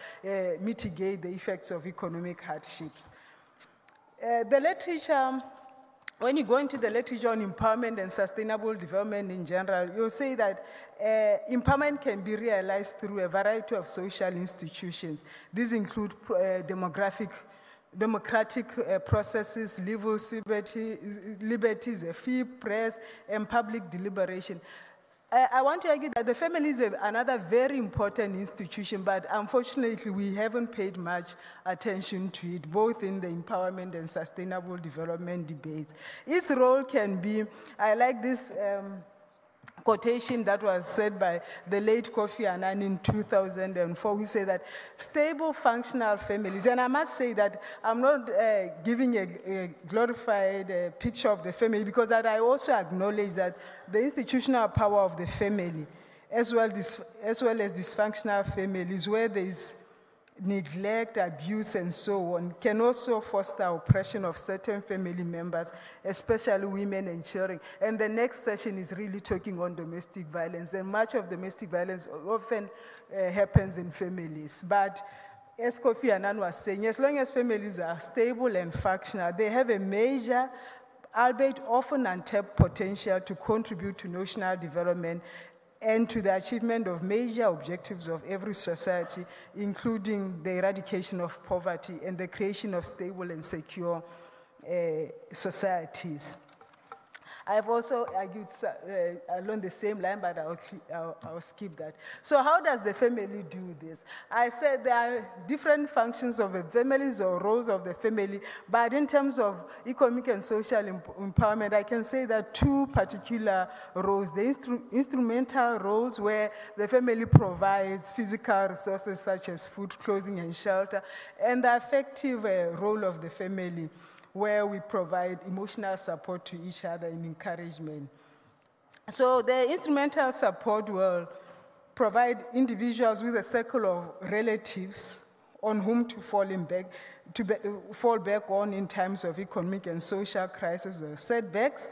mitigate the effects of economic hardships. The literature, when you go into the literature on empowerment and sustainable development in general, you'll say that empowerment can be realized through a variety of social institutions. These include demographic democratic processes, civil liberties, a free press, and public deliberation. I want to argue that the family is another very important institution, but unfortunately we haven't paid much attention to it, both in the empowerment and sustainable development debates. Its role can be, I like this quotation that was said by the late Kofi Annan in 2004. We say that stable, functional families, and I must say that I'm not giving a glorified picture of the family, because that I also acknowledge that the institutional power of the family, as well as dysfunctional families, where there is neglect, abuse, and so on, can also foster oppression of certain family members, especially women and children. And the next session is really talking on domestic violence, and much of domestic violence often happens in families. But as Kofi Annan was saying, as long as families are stable and functional, they have a major, albeit often untapped potential to contribute to national development and to the achievement of major objectives of every society, including the eradication of poverty and the creation of stable and secure societies. I've also argued along the same line, but I'll skip that. So how does the family do this? I said there are different functions of the families or roles of the family, but in terms of economic and social empowerment, I can say that two particular roles. The instrumental roles, where the family provides physical resources such as food, clothing, and shelter, and the affective role of the family, where we provide emotional support to each other and encouragement. So the instrumental support will provide individuals with a circle of relatives on whom to fall back on in times of economic and social crisis or setbacks,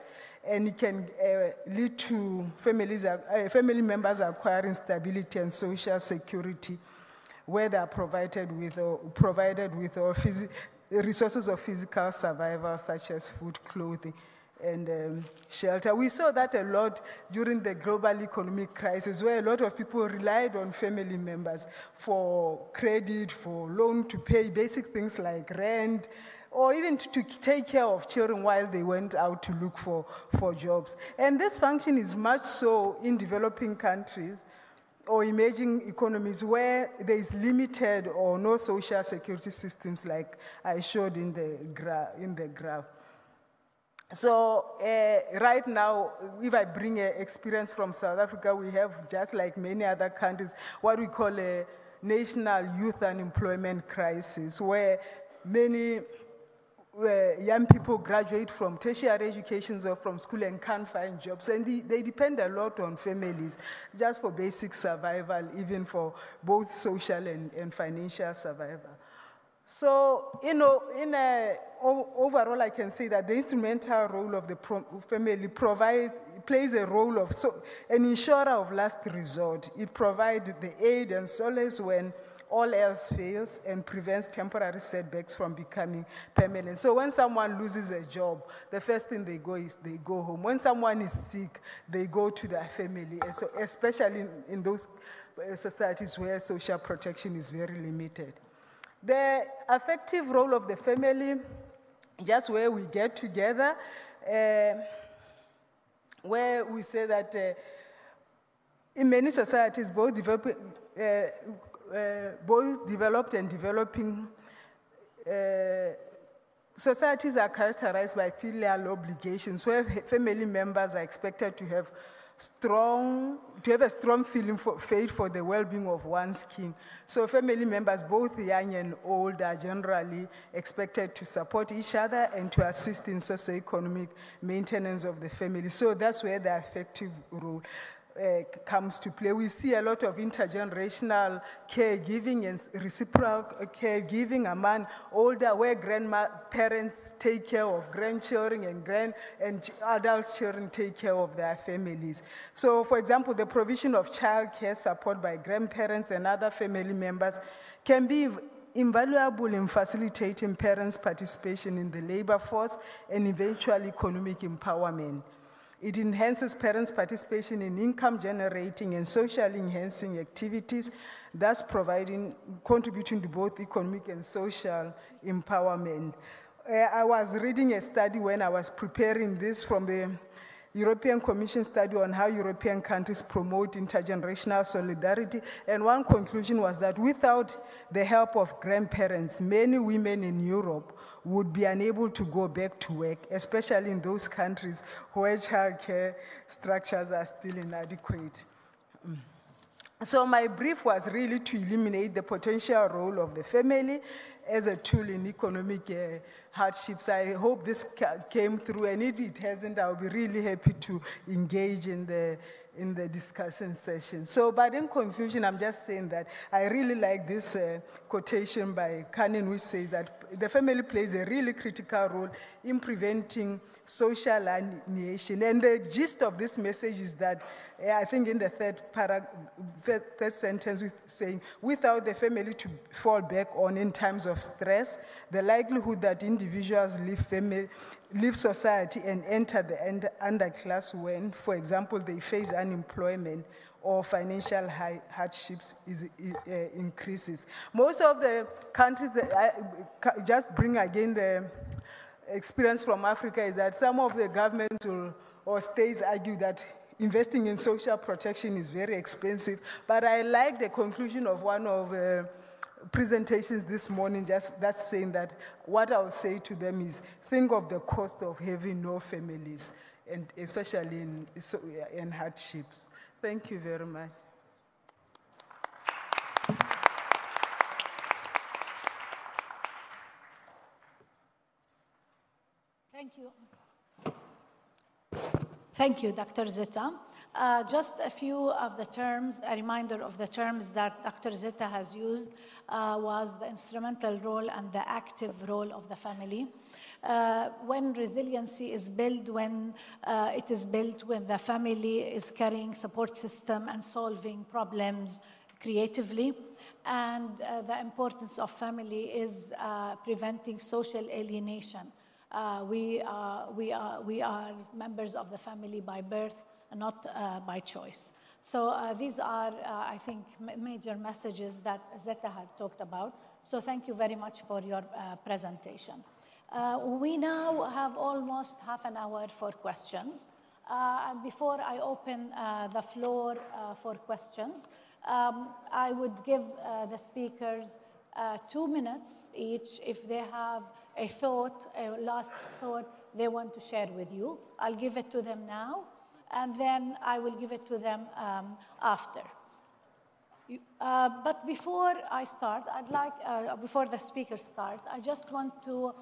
and it can lead to family members acquiring stability and social security, where they are provided with resources of physical survival, such as food, clothing, and shelter. We saw that a lot during the global economic crisis, where a lot of people relied on family members for credit, for loan, to pay basic things like rent, or even to take care of children while they went out to look for jobs. And this function is much so in developing countries or emerging economies where there is limited or no social security systems, like I showed in the graph. So right now, if I bring an experience from South Africa, we have, just like many other countries, what we call a national youth unemployment crisis, where many young people graduate from tertiary educations or from school and can't find jobs, and they depend a lot on families just for basic survival, even for both social and financial survival. So, overall, I can say that the instrumental role of the family plays a role of an insurer of last resort. It provides the aid and solace when all else fails, and prevents temporary setbacks from becoming permanent. So when someone loses a job, the first thing they go home. When someone is sick, they go to their family, and so especially in those societies where social protection is very limited. The affective role of the family, just where we get together, where we say that in many societies, both developed and developing societies are characterized by filial obligations, where family members are expected to have a strong feeling for faith for the well-being of one's kin. So family members, both young and old, are generally expected to support each other and to assist in socioeconomic maintenance of the family. So that's where the affective role comes to play. We see a lot of intergenerational caregiving and reciprocal caregiving among older, where grandparents take care of grandchildren and adults' children take care of their families. So, for example, the provision of child care support by grandparents and other family members can be invaluable in facilitating parents' participation in the labor force and eventual economic empowerment. It enhances parents' participation in income-generating and socially enhancing activities, thus contributing to both economic and social empowerment. I was reading a study when I was preparing this from the European Commission study on how European countries promote intergenerational solidarity, and one conclusion was that without the help of grandparents, many women in Europe would be unable to go back to work, especially in those countries where childcare structures are still inadequate. So my brief was really to eliminate the potential role of the family as a tool in economic hardships. I hope this came through, and if it hasn't, I'll be really happy to engage in the discussion session. So, but in conclusion, I'm just saying that I really like this quotation by Kadın, which says that the family plays a really critical role in preventing social alienation. And the gist of this message is that, I think in the third sentence, saying, without the family to fall back on in times of stress, the likelihood that individuals leave society and enter the underclass when, for example, they face unemployment or financial hardships increases. Most of the countries, just bring again the experience from Africa, is that some of the governments or states argue that investing in social protection is very expensive. But I like the conclusion of one of the presentations this morning, that's saying that what I would say to them is think of the cost of having no families, and especially in hardships. Thank you very much. Thank you. Thank you, Dr. Zita. Just a few of the terms, a reminder of the terms that Dr. Zita has used was the instrumental role and the active role of the family. When resiliency is built, when it is built when the family is carrying support system and solving problems creatively. And the importance of family is preventing social alienation. We are members of the family by birth, not by choice. So these are, I think, major messages that Zeta had talked about. So thank you very much for your presentation. We now have almost half an hour for questions. And before I open the floor for questions, I would give the speakers 2 minutes each if they have a thought, a last thought they want to share with you. I'll give it to them now, and then I will give it to them after. But before I start, I'd like, before the speakers start, I just want to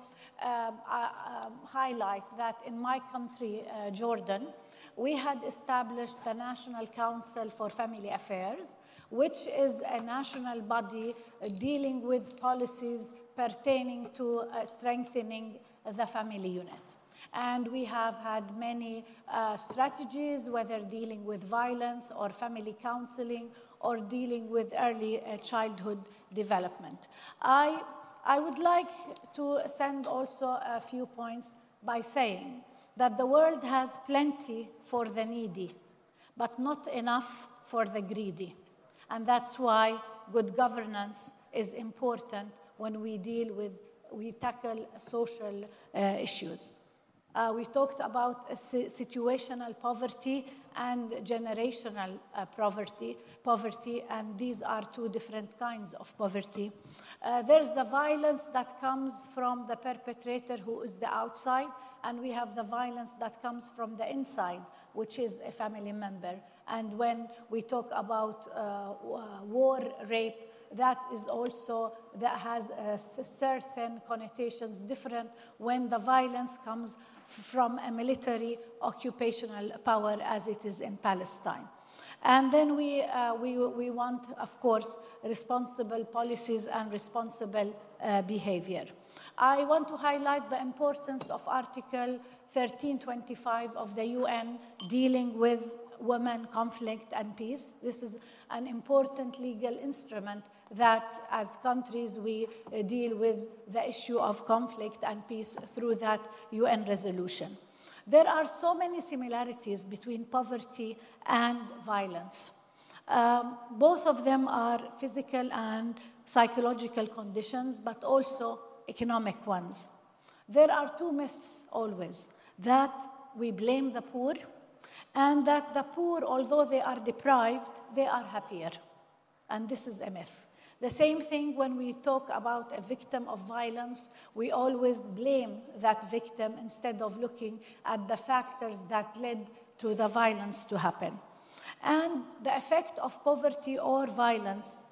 highlight that in my country, Jordan, we had established the National Council for Family Affairs, which is a national body dealing with policies pertaining to strengthening the family unit. And we have had many strategies, whether dealing with violence or family counseling or dealing with early childhood development. I would like to send also a few points by saying that the world has plenty for the needy, but not enough for the greedy. And that's why good governance is important when we tackle social issues. We talked about situational poverty and generational poverty, and these are two different kinds of poverty. There's the violence that comes from the perpetrator, who is the outside, and we have the violence that comes from the inside, which is a family member. And when we talk about war, rape, that is also, that has certain connotations different when the violence comes from a military occupational power, as it is in Palestine. And then we want, of course, responsible policies and responsible behavior. I want to highlight the importance of Article 1325 of the UN dealing with women, conflict, and peace. This is an important legal instrument that, as countries, we deal with the issue of conflict and peace through that UN resolution. There are so many similarities between poverty and violence. Both of them are physical and psychological conditions, but also economic ones. There are two myths always, that we blame the poor, and that the poor, although they are deprived, they are happier. And this is a myth. The same thing when we talk about a victim of violence, we always blame that victim instead of looking at the factors that led to the violence to happen. And the effect of poverty or violence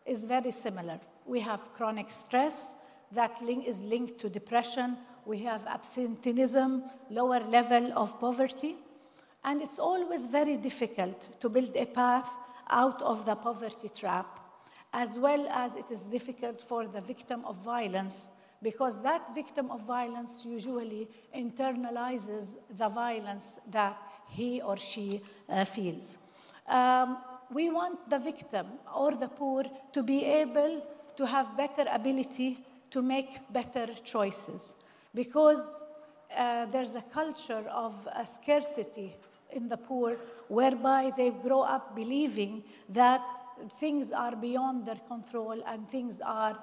is very similar. We have chronic stress that is linked to depression. We have absenteeism, lower level of poverty. And it's always very difficult to build a path out of the poverty trap, as well as it is difficult for the victim of violence, because that victim of violence usually internalizes the violence that he or she feels. We want the victim or the poor to be able to have better ability to make better choices, because there's a culture of scarcity in the poor, whereby they grow up believing that things are beyond their control and things are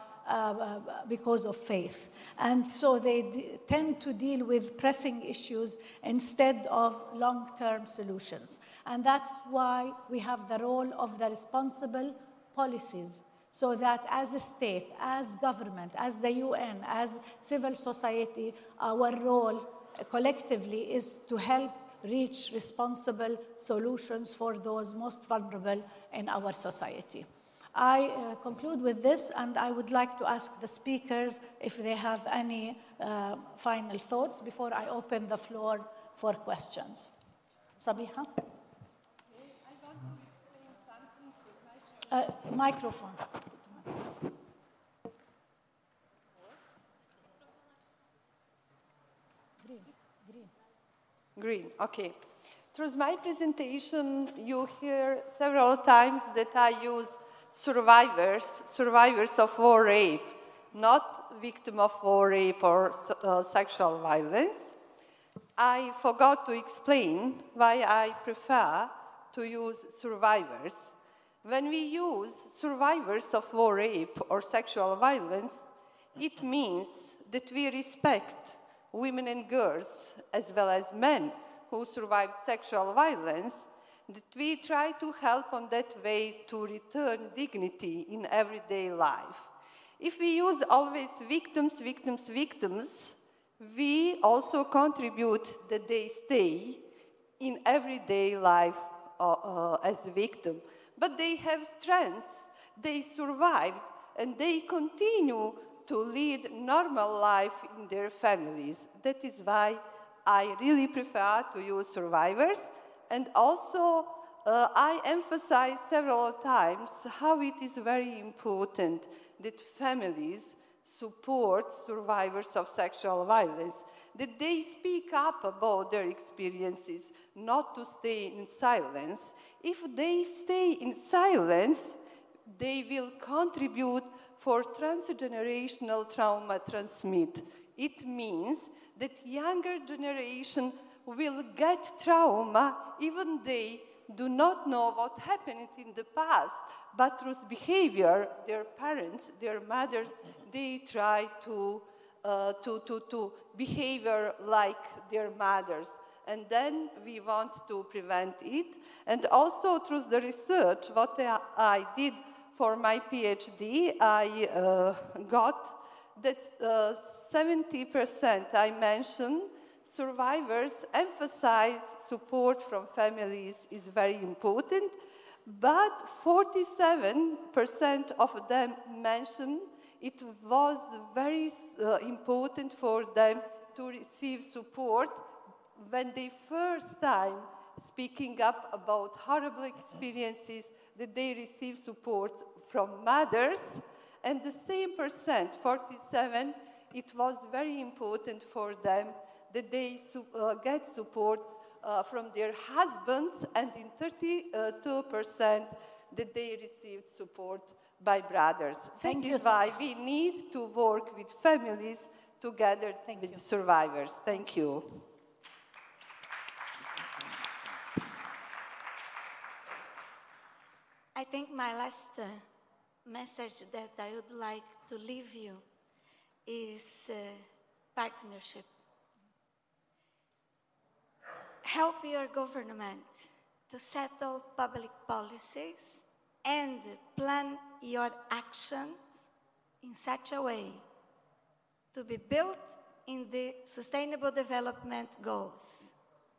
because of faith. And so they tend to deal with pressing issues instead of long-term solutions. And that's why we have the role of the responsible policies, so that as a state, as government, as the UN, as civil society, our role collectively is to help reach responsible solutions for those most vulnerable in our society. I conclude with this, and I would like to ask the speakers if they have any final thoughts before I open the floor for questions. Sabiha? Microphone. Green, okay. Through my presentation, you hear several times that I use survivors of war rape, not victim of war rape or sexual violence. I forgot to explain why I prefer to use survivors. When we use survivors of war rape or sexual violence, it means that we respect women and girls, as well as men who survived sexual violence, that we try to help on that way to return dignity in everyday life. If we use always victims, victims, victims, we also contribute that they stay in everyday life as a victim. But they have strengths, they survived, and they continue to lead normal life in their families. That is why I really prefer to use survivors. And also, I emphasize several times how it is very important that families support survivors of sexual violence, that they speak up about their experiences, not to stay in silence. If they stay in silence, they will contribute for transgenerational trauma transmit. It means that younger generation will get trauma even they do not know what happened in the past, but through behavior, their parents, their mothers, they try to behave like their mothers. And then we want to prevent it. And also through the research, what I did for my PhD, I got that 70% I mentioned, survivors emphasize support from families is very important, but 47% of them mentioned it was very important for them to receive support when they first time speaking up about horrible experiences, that they receive support from mothers. And the same percent, 47, it was very important for them that they get support from their husbands, and in 32% that they received support by brothers. That is why we need to work with families together with survivors. Thank you. I think my last message that I would like to leave you is partnership. Help your government to settle public policies and plan your actions in such a way to be built in the Sustainable Development Goals,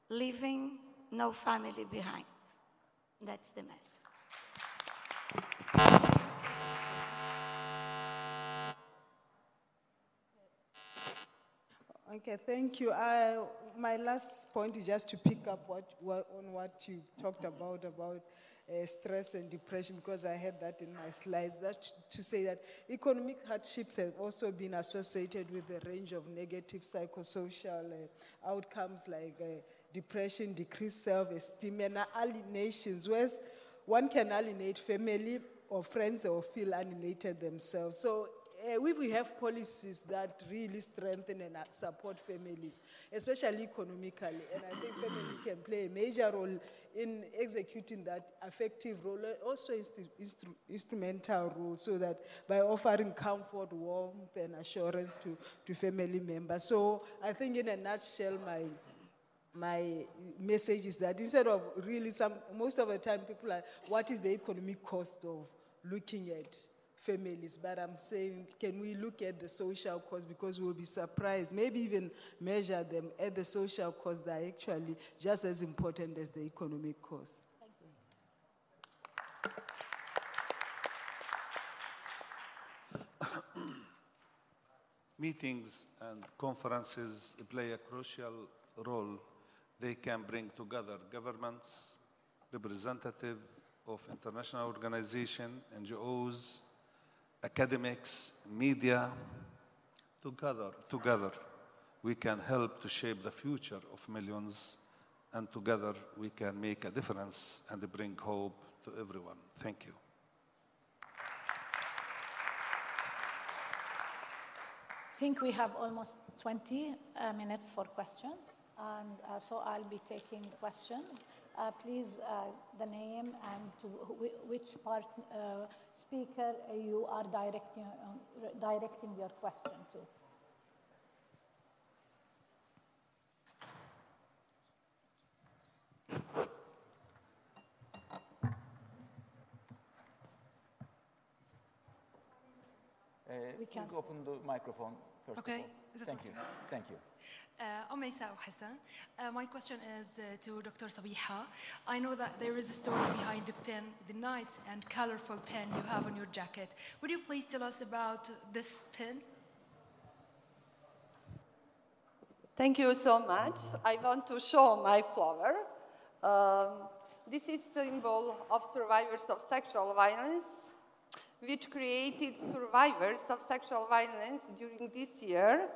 leaving no family behind. That's the message. Okay, thank you. My last point is just to pick up on what you talked about stress and depression, because I had that in my slides. That to say that economic hardships have also been associated with a range of negative psychosocial outcomes like depression, decreased self-esteem, and alienations, where one can alienate family or friends or feel alienated themselves. So we have policies that really strengthen and support families, especially economically, and I think family can play a major role in executing that effective role, also instrumental role, so that by offering comfort, warmth, and assurance to family members. So I think in a nutshell, my message is that instead of really most of the time people are, what is the economic cost of looking at families? But I'm saying, can we look at the social cost, because we'll be surprised, maybe even measure them at the social costs that are actually just as important as the economic cost. Thank you. Meetings and conferences play a crucial role. They can bring together governments, representatives of international organizations, NGOs, academics, media. Together, we can help to shape the future of millions, and together we can make a difference and bring hope to everyone. Thank you. I think we have almost 20 minutes for questions, and so I'll be taking questions. Please, the name and to which speaker you are directing your question to. Please open the microphone first of all. Thank you. Thank you. My question is to Dr. Sabiha. I know that there is a story behind the pen, the nice and colorful pen you have on your jacket. Would you please tell us about this pen? Thank you so much. I want to show my flower. This is a symbol of survivors of sexual violence, which created survivors of sexual violence during this year.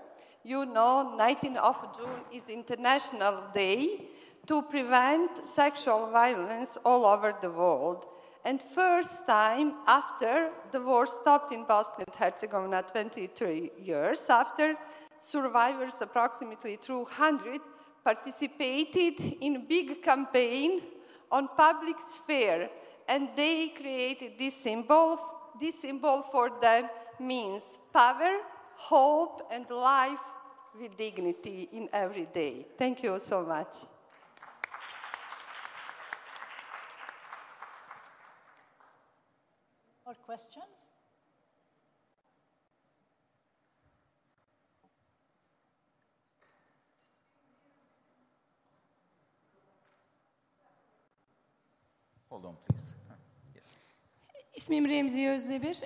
You know, 19th of June is International Day to prevent sexual violence all over the world. And first time after the war stopped in Bosnia and Herzegovina, 23 years after, survivors, approximately 200, participated in a big campaign on public sphere, and they created this symbol. This symbol for them means power, hope, and life with dignity in every day. Thank you so much. More questions? Hold on, please. Yes. İsmim Remziye Özdemir.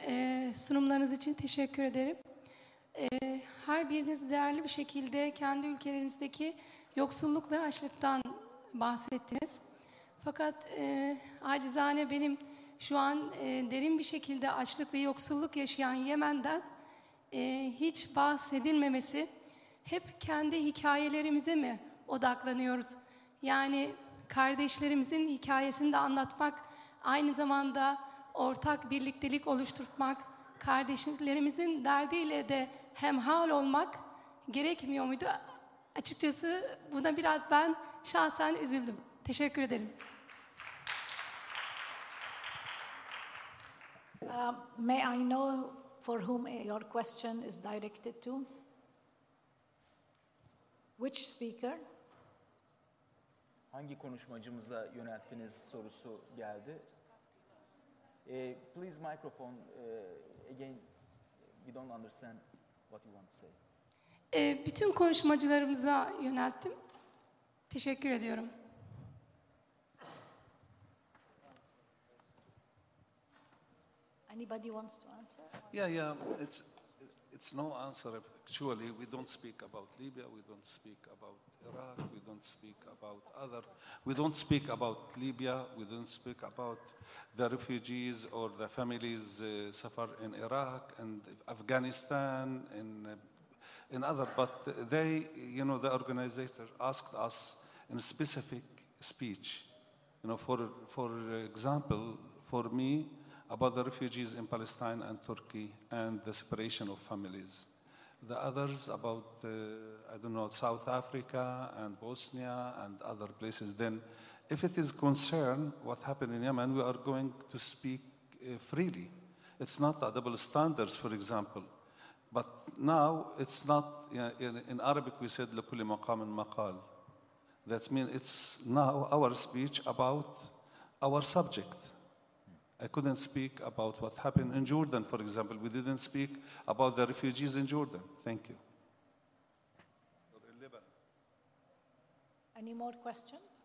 Sunumlarınız için teşekkür ederim. Her biriniz değerli bir şekilde kendi ülkelerinizdeki yoksulluk ve açlıktan bahsettiniz. Fakat acizane benim şu an derin bir şekilde açlık ve yoksulluk yaşayan Yemen'den hiç bahsedilmemesi, hep kendi hikayelerimize mi odaklanıyoruz? Yani kardeşlerimizin hikayesini de anlatmak, aynı zamanda ortak birliktelik oluşturmak, kardeşlerimizin derdiyle de hemhal olmak gerekmiyor muydu? Açıkçası buna biraz ben şahsen üzüldüm. Teşekkür ederim. May I know for whom your question is directed to? Which speaker? Hangi konuşmacımıza yönelttiniz sorusu geldi. Please microphone. Again, we don't understand what you want to say. Bütün konuşmacılarımıza yönelttim. Teşekkür ediyorum. Anybody wants to answer? Yeah, it's no answer. Actually, we don't speak about Libya, we don't speak about Iraq, we don't speak about we don't speak about Libya, we don't speak about the refugees or the families suffer in Iraq and Afghanistan and in other, but they, you know, the organizer asked us in a specific speech, you know, for example, for me, about the refugees in Palestine and Turkey and the separation of families. The others about, I don't know, South Africa and Bosnia and other places. Then, if it is concerned what happened in Yemen, we are going to speak freely. It's not a double standards, for example. But now, it's not, in Arabic we said, لكل مقام مقال. That means it's now our speech about our subject. I couldn't speak about what happened in Jordan, for example. We didn't speak about the refugees in Jordan. Thank you. Any more questions?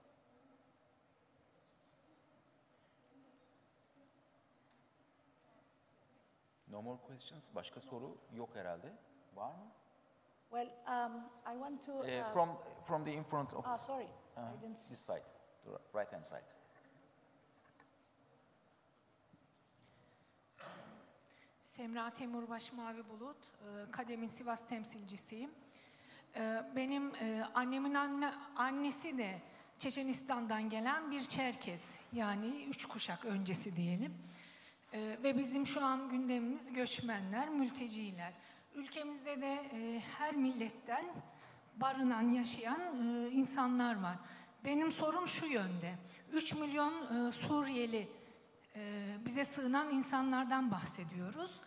No more questions. Başka soru yok herhalde. Var mı? Well, I want to... From the in front of sorry, I didn't see. this side, the right-hand side. Semra Temurbaş Mavi Bulut, KADEM'in Sivas temsilcisiyim. Benim annemin annesi de Çeçenistan'dan gelen bir Çerkez, yani 3 kuşak öncesi diyelim. Ve bizim şu an gündemimiz göçmenler, mülteciler. Ülkemizde de her milletten barınan, yaşayan insanlar var. Benim sorum şu yönde, 3 milyon Suriyeli bize sığınan insanlardan bahsediyoruz.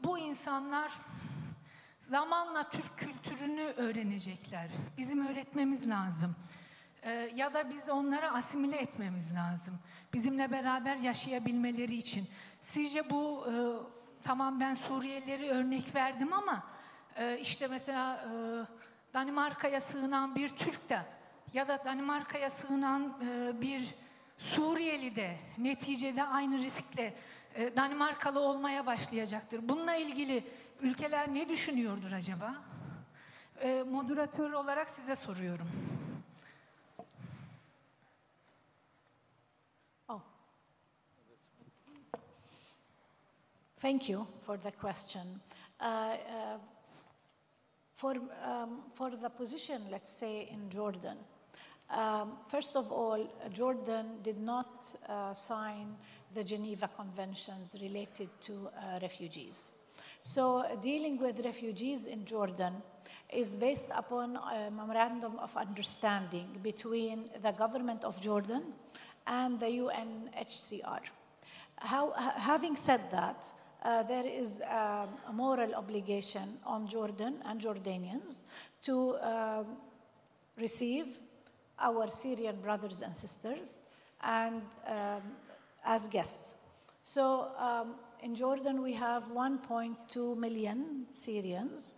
Bu insanlar zamanla Türk kültürünü öğrenecekler. Bizim öğretmemiz lazım. Ya da biz onları asimile etmemiz lazım. Bizimle beraber yaşayabilmeleri için. Sizce bu, tamam ben Suriyelileri örnek verdim ama işte mesela Danimarka'ya sığınan bir Türk de ya da Danimarka'ya sığınan bir Suriyeli de neticede aynı riskle Danimarkalı olmaya başlayacaktır. Bununla ilgili ülkeler ne düşünüyordur acaba? Moderatör olarak size soruyorum. Thank you for the question. For the position, let's say, in Jordan, first of all, Jordan did not sign the Geneva Conventions related to refugees. So dealing with refugees in Jordan is based upon a memorandum of understanding between the government of Jordan and the UNHCR. Having said that, there is a moral obligation on Jordan and Jordanians to receive our Syrian brothers and sisters and as guests. So in Jordan we have 1.2 million Syrians,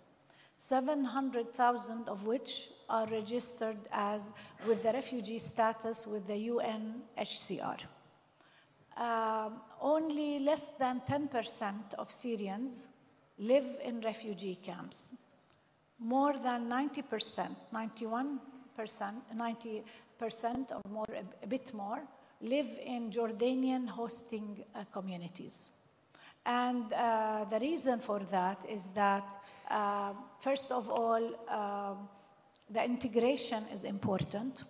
700,000 of which are registered as with the refugee status with the UNHCR. Only less than 10% of Syrians live in refugee camps. More than 90%, 90% or more, a bit more, live in Jordanian hosting communities. And the reason for that is that, first of all, the integration is important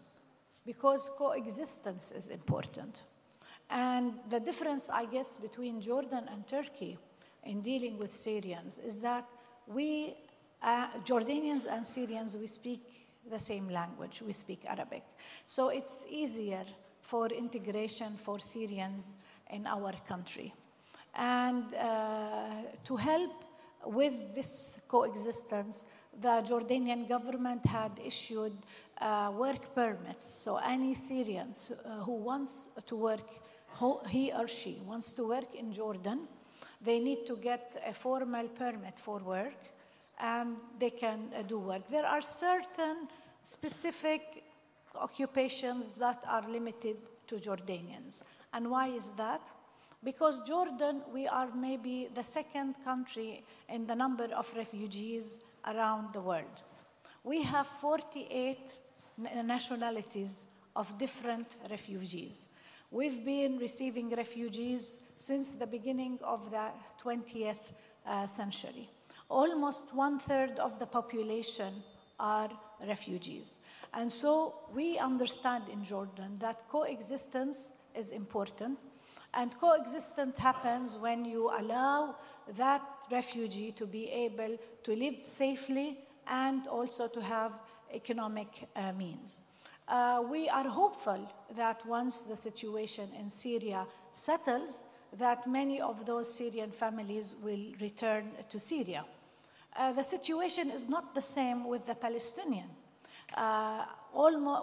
because coexistence is important. And the difference, I guess, between Jordan and Turkey in dealing with Syrians is that we, Jordanians and Syrians, we speak the same language, we speak Arabic. So it's easier for integration for Syrians in our country. And to help with this coexistence, the Jordanian government had issued work permits. So any Syrians who wants to work, he or she wants to work in Jordan, they need to get a formal permit for work, and they can do work. There are certain specific occupations that are limited to Jordanians. And why is that? Because Jordan, we are maybe the second country in the number of refugees around the world. We have 48 nationalities of different refugees. We've been receiving refugees since the beginning of the 20th century. Almost 1/3 of the population are refugees. And so we understand in Jordan that coexistence is important. And coexistence happens when you allow that refugee to be able to live safely and also to have economic means. We are hopeful that once the situation in Syria settles, that many of those Syrian families will return to Syria. The situation is not the same with the Palestinian.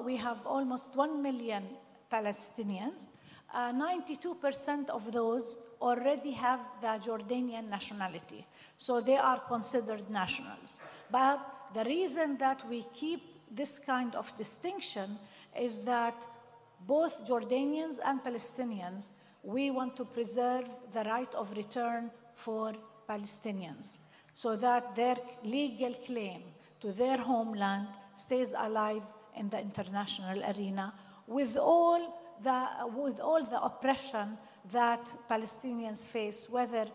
We have almost 1 million Palestinians. 92% of those already have the Jordanian nationality, so they are considered nationals. But the reason that we keep this kind of distinction is that both Jordanians and Palestinians, we want to preserve the right of return for Palestinians so that their legal claim to their homeland stays alive in the international arena with all the oppression that Palestinians face, whether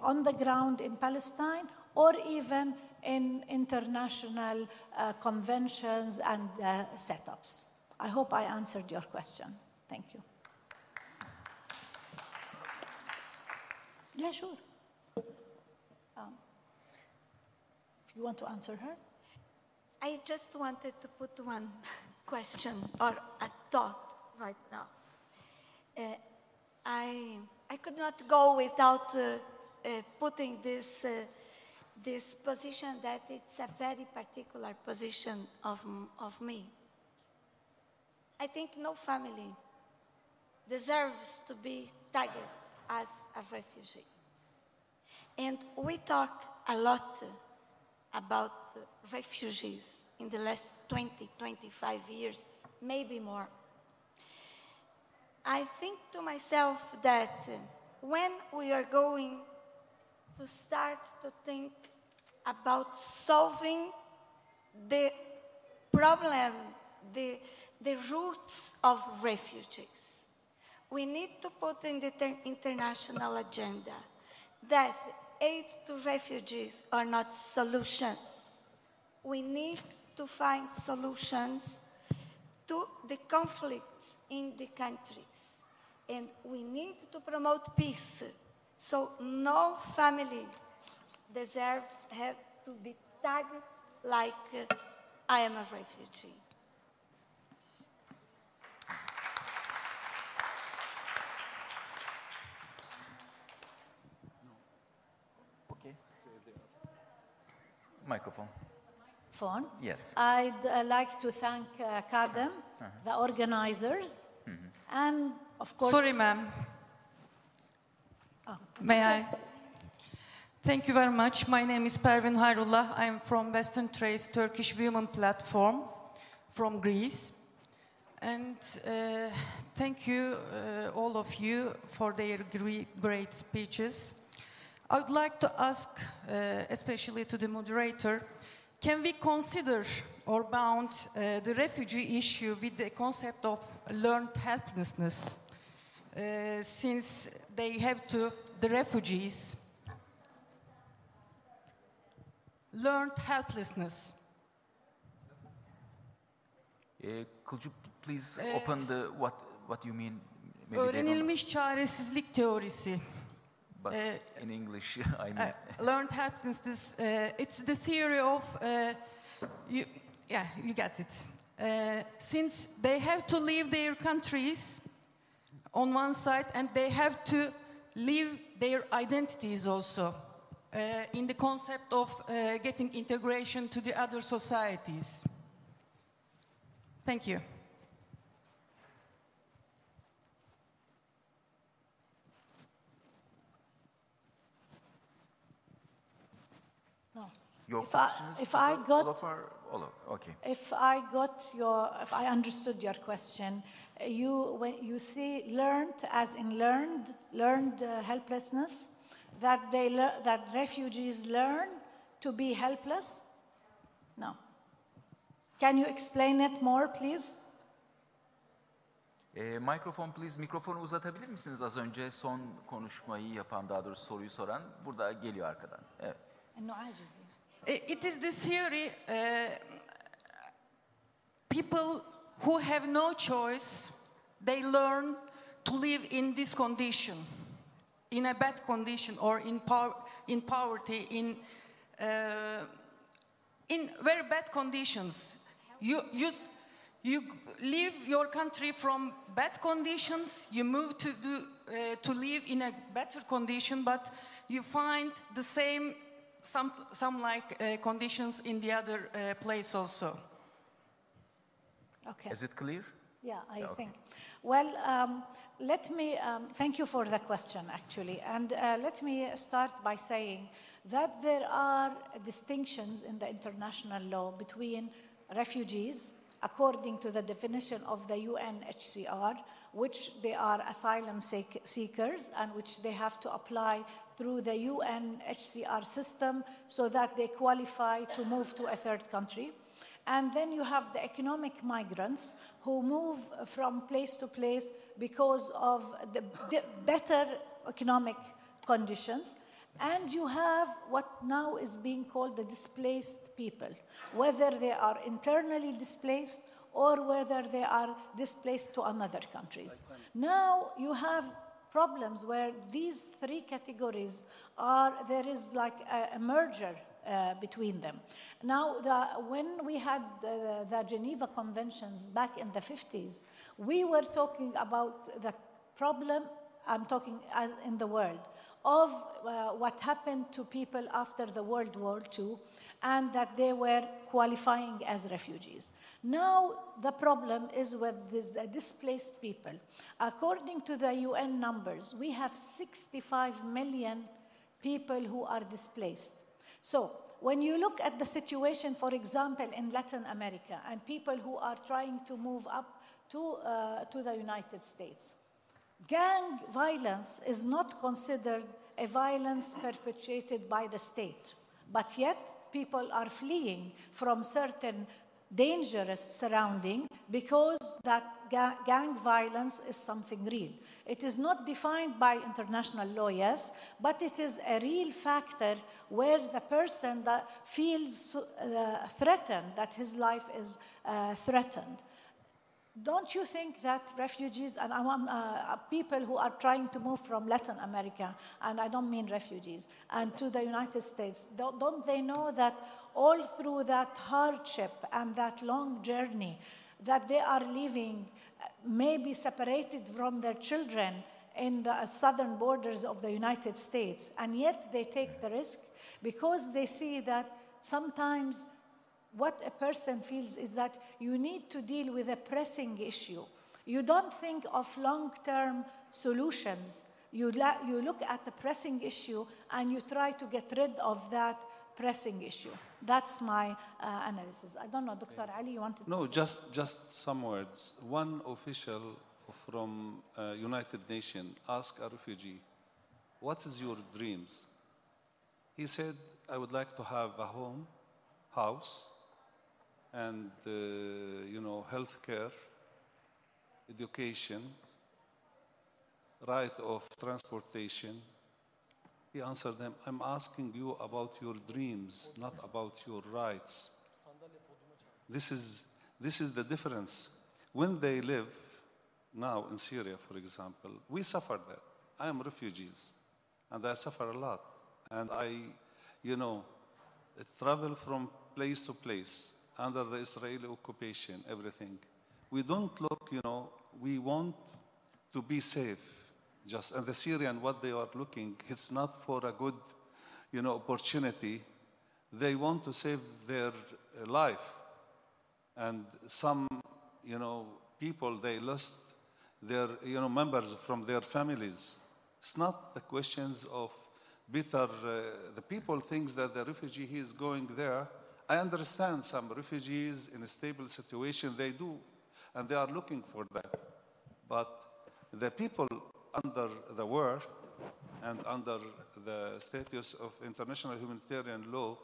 on the ground in Palestine or even in international conventions and setups. I hope I answered your question. Thank you. Yeah, sure. If you want to answer her. I just wanted to put one question or a thought right now. I could not go without putting this position that it's a very particular position of me. I think no family deserves to be tagged as a refugee. And we talk a lot about refugees in the last 20, 25 years, maybe more. I think to myself that when we are going to start to think about solving the problem, the roots of refugees, we need to put in the international agenda that aid to refugees are not solutions. We need to find solutions to the conflicts in the countries. And we need to promote peace. So no family deserves have to be tagged like I am a refugee. Okay. Microphone. Yes. I'd like to thank KADEM, the organizers, and of course... Sorry, ma'am. May I? Thank you very much. My name is Pervin Hayrullah. I'm from Western Trace Turkish Women Platform from Greece. And thank you, all of you, for their great speeches. I would like to ask, especially to the moderator, can we consider or bound the refugee issue with the concept of learned helplessness? Since they have to, the refugees, learned helplessness. Could you please open the what you mean? Öğrenilmiş çaresizlik teorisi. But in English, I mean. Learned helplessness. It's the theory of, you get it. Since they have to leave their countries on one side and they have to live their identities also in the concept of getting integration to the other societies. Thank you. No. Your If questions? if I got- Okay. If I understood your question, when you see learned as in learned helplessness, that refugees learn to be helpless? No. Can you explain it more, please? Mikrofon please. Mikrofonu uzatabilir misiniz? Az önce son konuşmayı yapan, daha doğrusu soruyu soran burada geliyor arkadan. Evet. It is the theory, people who have no choice, they learn to live in this condition, in a bad condition, or in poverty, in very bad conditions. You leave your country from bad conditions, you move to live in a better condition, but you find the some like conditions in the other place also. Okay. Is it clear? Yeah, I Okay. think. Well, let me thank you for the question, actually. And let me start by saying that there are distinctions in the international law between refugees, according to the definition of the UNHCR, which they are asylum seekers and which they have to apply through the UNHCR system so that they qualify to move to a third country. And then you have the economic migrants who move from place to place because of the better economic conditions. And you have what now is being called the displaced people, whether they are internally displaced or whether they are displaced to another countries. Now you have problems where these three categories there is like a merger between them. Now, when we had the Geneva Conventions back in the 50s, we were talking about the problem, I'm talking as in the world, of what happened to people after the World War II, and that they were qualifying as refugees. Now, the problem is with the displaced people. According to the UN numbers, we have 65 million people who are displaced. So, when you look at the situation, for example, in Latin America, and people who are trying to move up to the United States, gang violence is not considered a violence perpetrated by the state, but yet people are fleeing from certain dangerous surrounding because that gang violence is something real. It is not defined by international law, yes, but it is a real factor where the person that feels threatened, that his life is threatened. Don't you think that refugees and people who are trying to move from Latin America, and I don't mean refugees, and to the United States, don't they know that all through that hardship and that long journey that they are living, maybe separated from their children in the southern borders of the United States, and yet they take the risk because they see that sometimes what a person feels is that you need to deal with a pressing issue. You don't think of long-term solutions. You look at the pressing issue and you try to get rid of that pressing issue. That's my analysis. I don't know, Dr. Ali, you wanted to No, say? just some words. One official from United Nations asked a refugee, "What is your dreams?" He said, "I would like to have a home, house, and health care, education, right of transportation." He answered them, "I'm asking you about your dreams, not about your rights." This is the difference. When they live now in Syria, for example, we suffer that. I am refugees, and I suffer a lot. And I travel from place to place under the Israeli occupation, everything. We don't look, we want to be safe. and the Syrian, what they are looking, it's not for a good, opportunity. They want to save their life. And some, people, they lost their, members from their families. It's not the questions of bitter, the people think that the refugee, he is going there. I understand some refugees in a stable situation, they do, and they are looking for that. But the people under the war and under the status of international humanitarian law,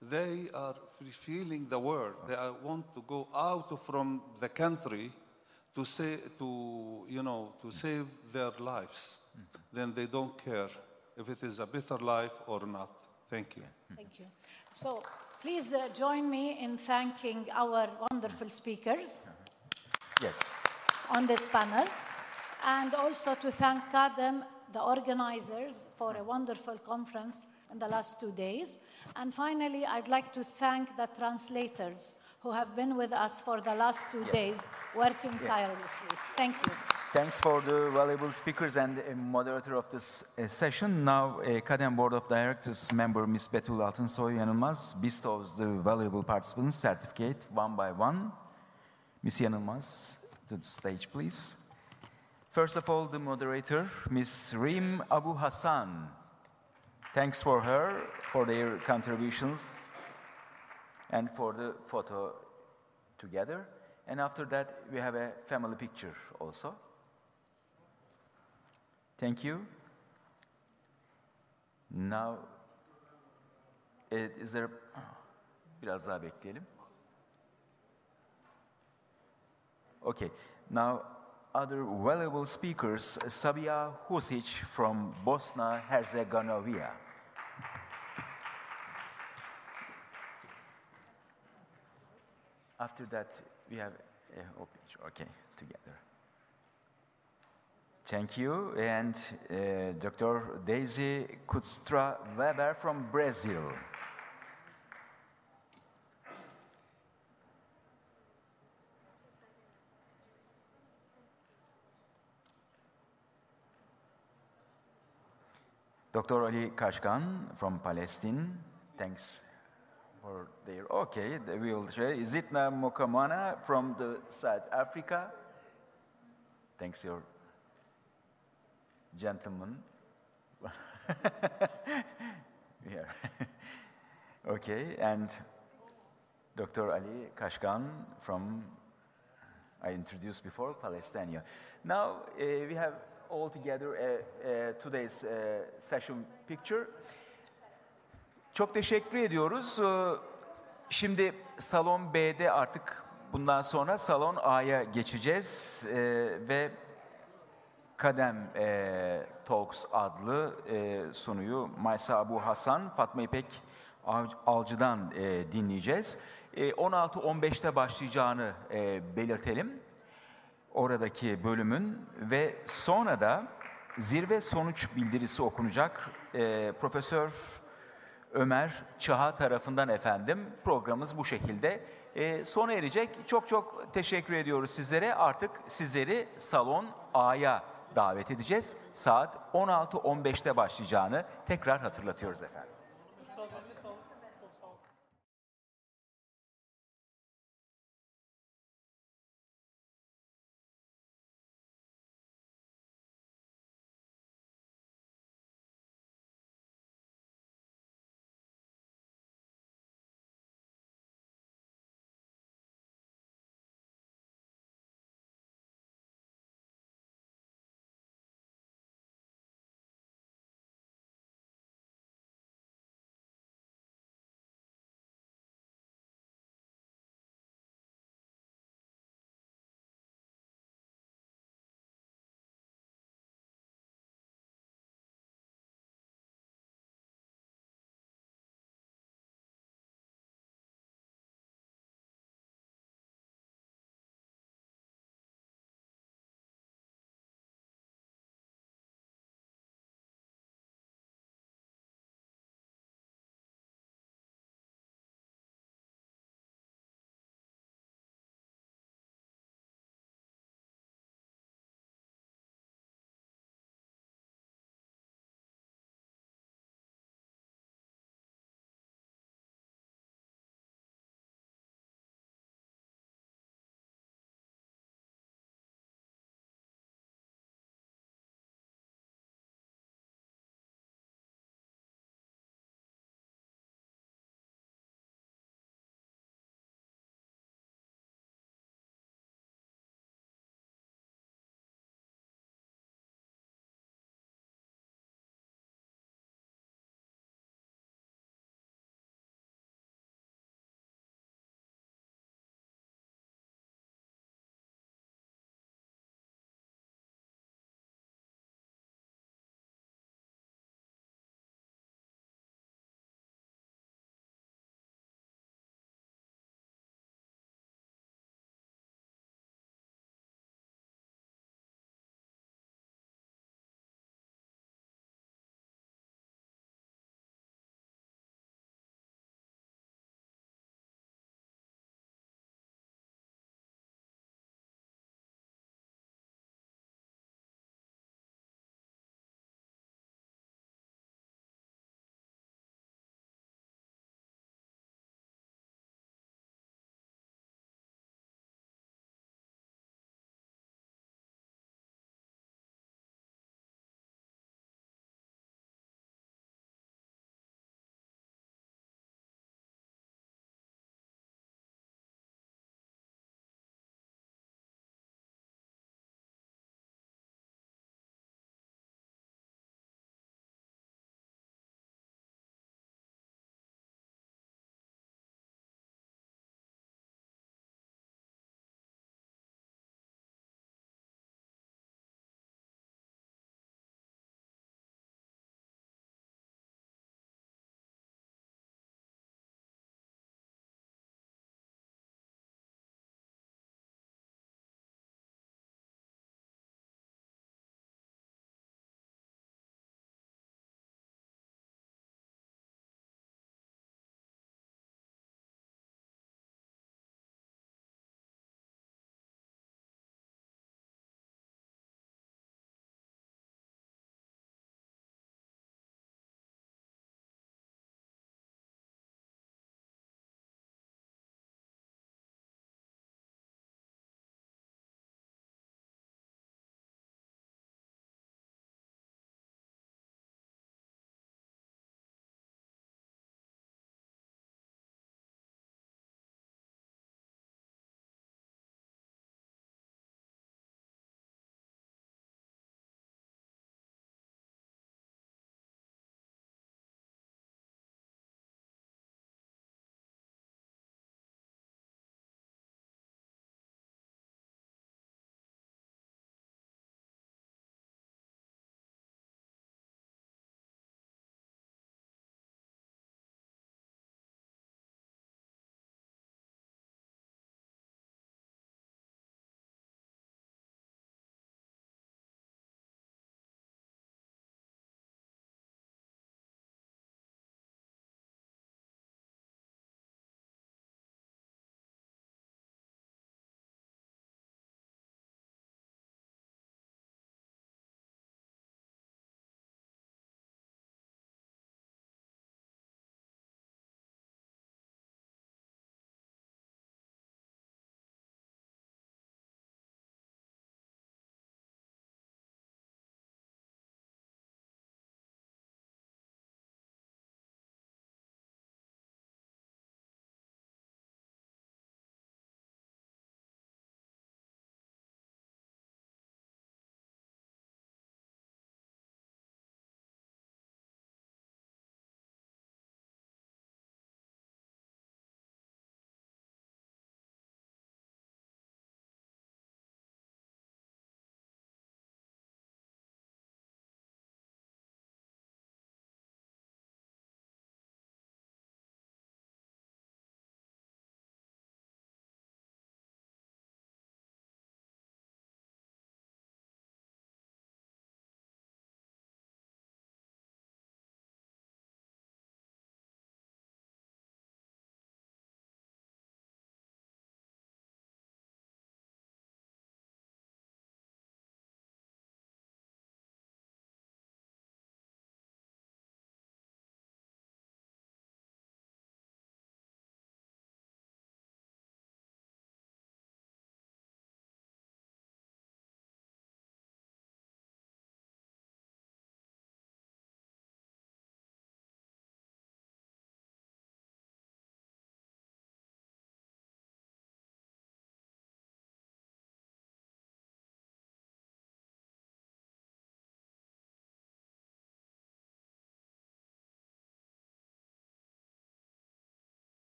they are feeling the war. They want to go out from the country to save their lives. Then they don't care if it is a bitter life or not. Thank you. Thank you. So please join me in thanking our wonderful speakers. Yes. On this panel, and also to thank KADEM, the organizers, for a wonderful conference in the last 2 days. And finally, I'd like to thank the translators who have been with us for the last 2 days, working tirelessly. Thank you. Thanks for the valuable speakers and moderator of this session. Now, KADEM Board of Directors member Ms. Betül Altınsoy Yanılmaz bestows the valuable participants certificate one by one. Ms. Yanılmaz, to the stage, please. First of all, the moderator, Ms. Rim Abu Hassan. Thanks for her, for their contributions, and for the photo together. And after that, we have a family picture also. Thank you. Now, is there... Biraz daha bekleyelim. Okay, now other valuable speakers, Sabiha Husic from Bosnia-Herzegovina. After that, we have a whole picture. Okay, together. Thank you. And Dr. Daisy Kutstra Weber from Brazil. Dr. Ali Kashkan from Palestine. Thanks for their... Okay, we will share. Zitna Mokamana from the South Africa. Thanks, your gentleman. Here. Okay, and Dr. Ali Kashkan from, I introduced before, Palestine. Now we have all together today's session picture. Çok teşekkür ediyoruz. Şimdi Salon B'de artık bundan sonra Salon A'ya geçeceğiz ve KADEM Talks adlı sunuyu Maysa Abu Hasan, Fatma İpek Alcı'dan dinleyeceğiz. 16.15'te başlayacağını belirtelim. Oradaki bölümün ve sonra da zirve sonuç bildirisi okunacak. Profesör Ömer Çaha tarafından efendim programımız bu şekilde sona erecek. Çok çok teşekkür ediyoruz sizlere. Artık sizleri Salon A'ya davet edeceğiz. Saat 16.15'te başlayacağını tekrar hatırlatıyoruz efendim.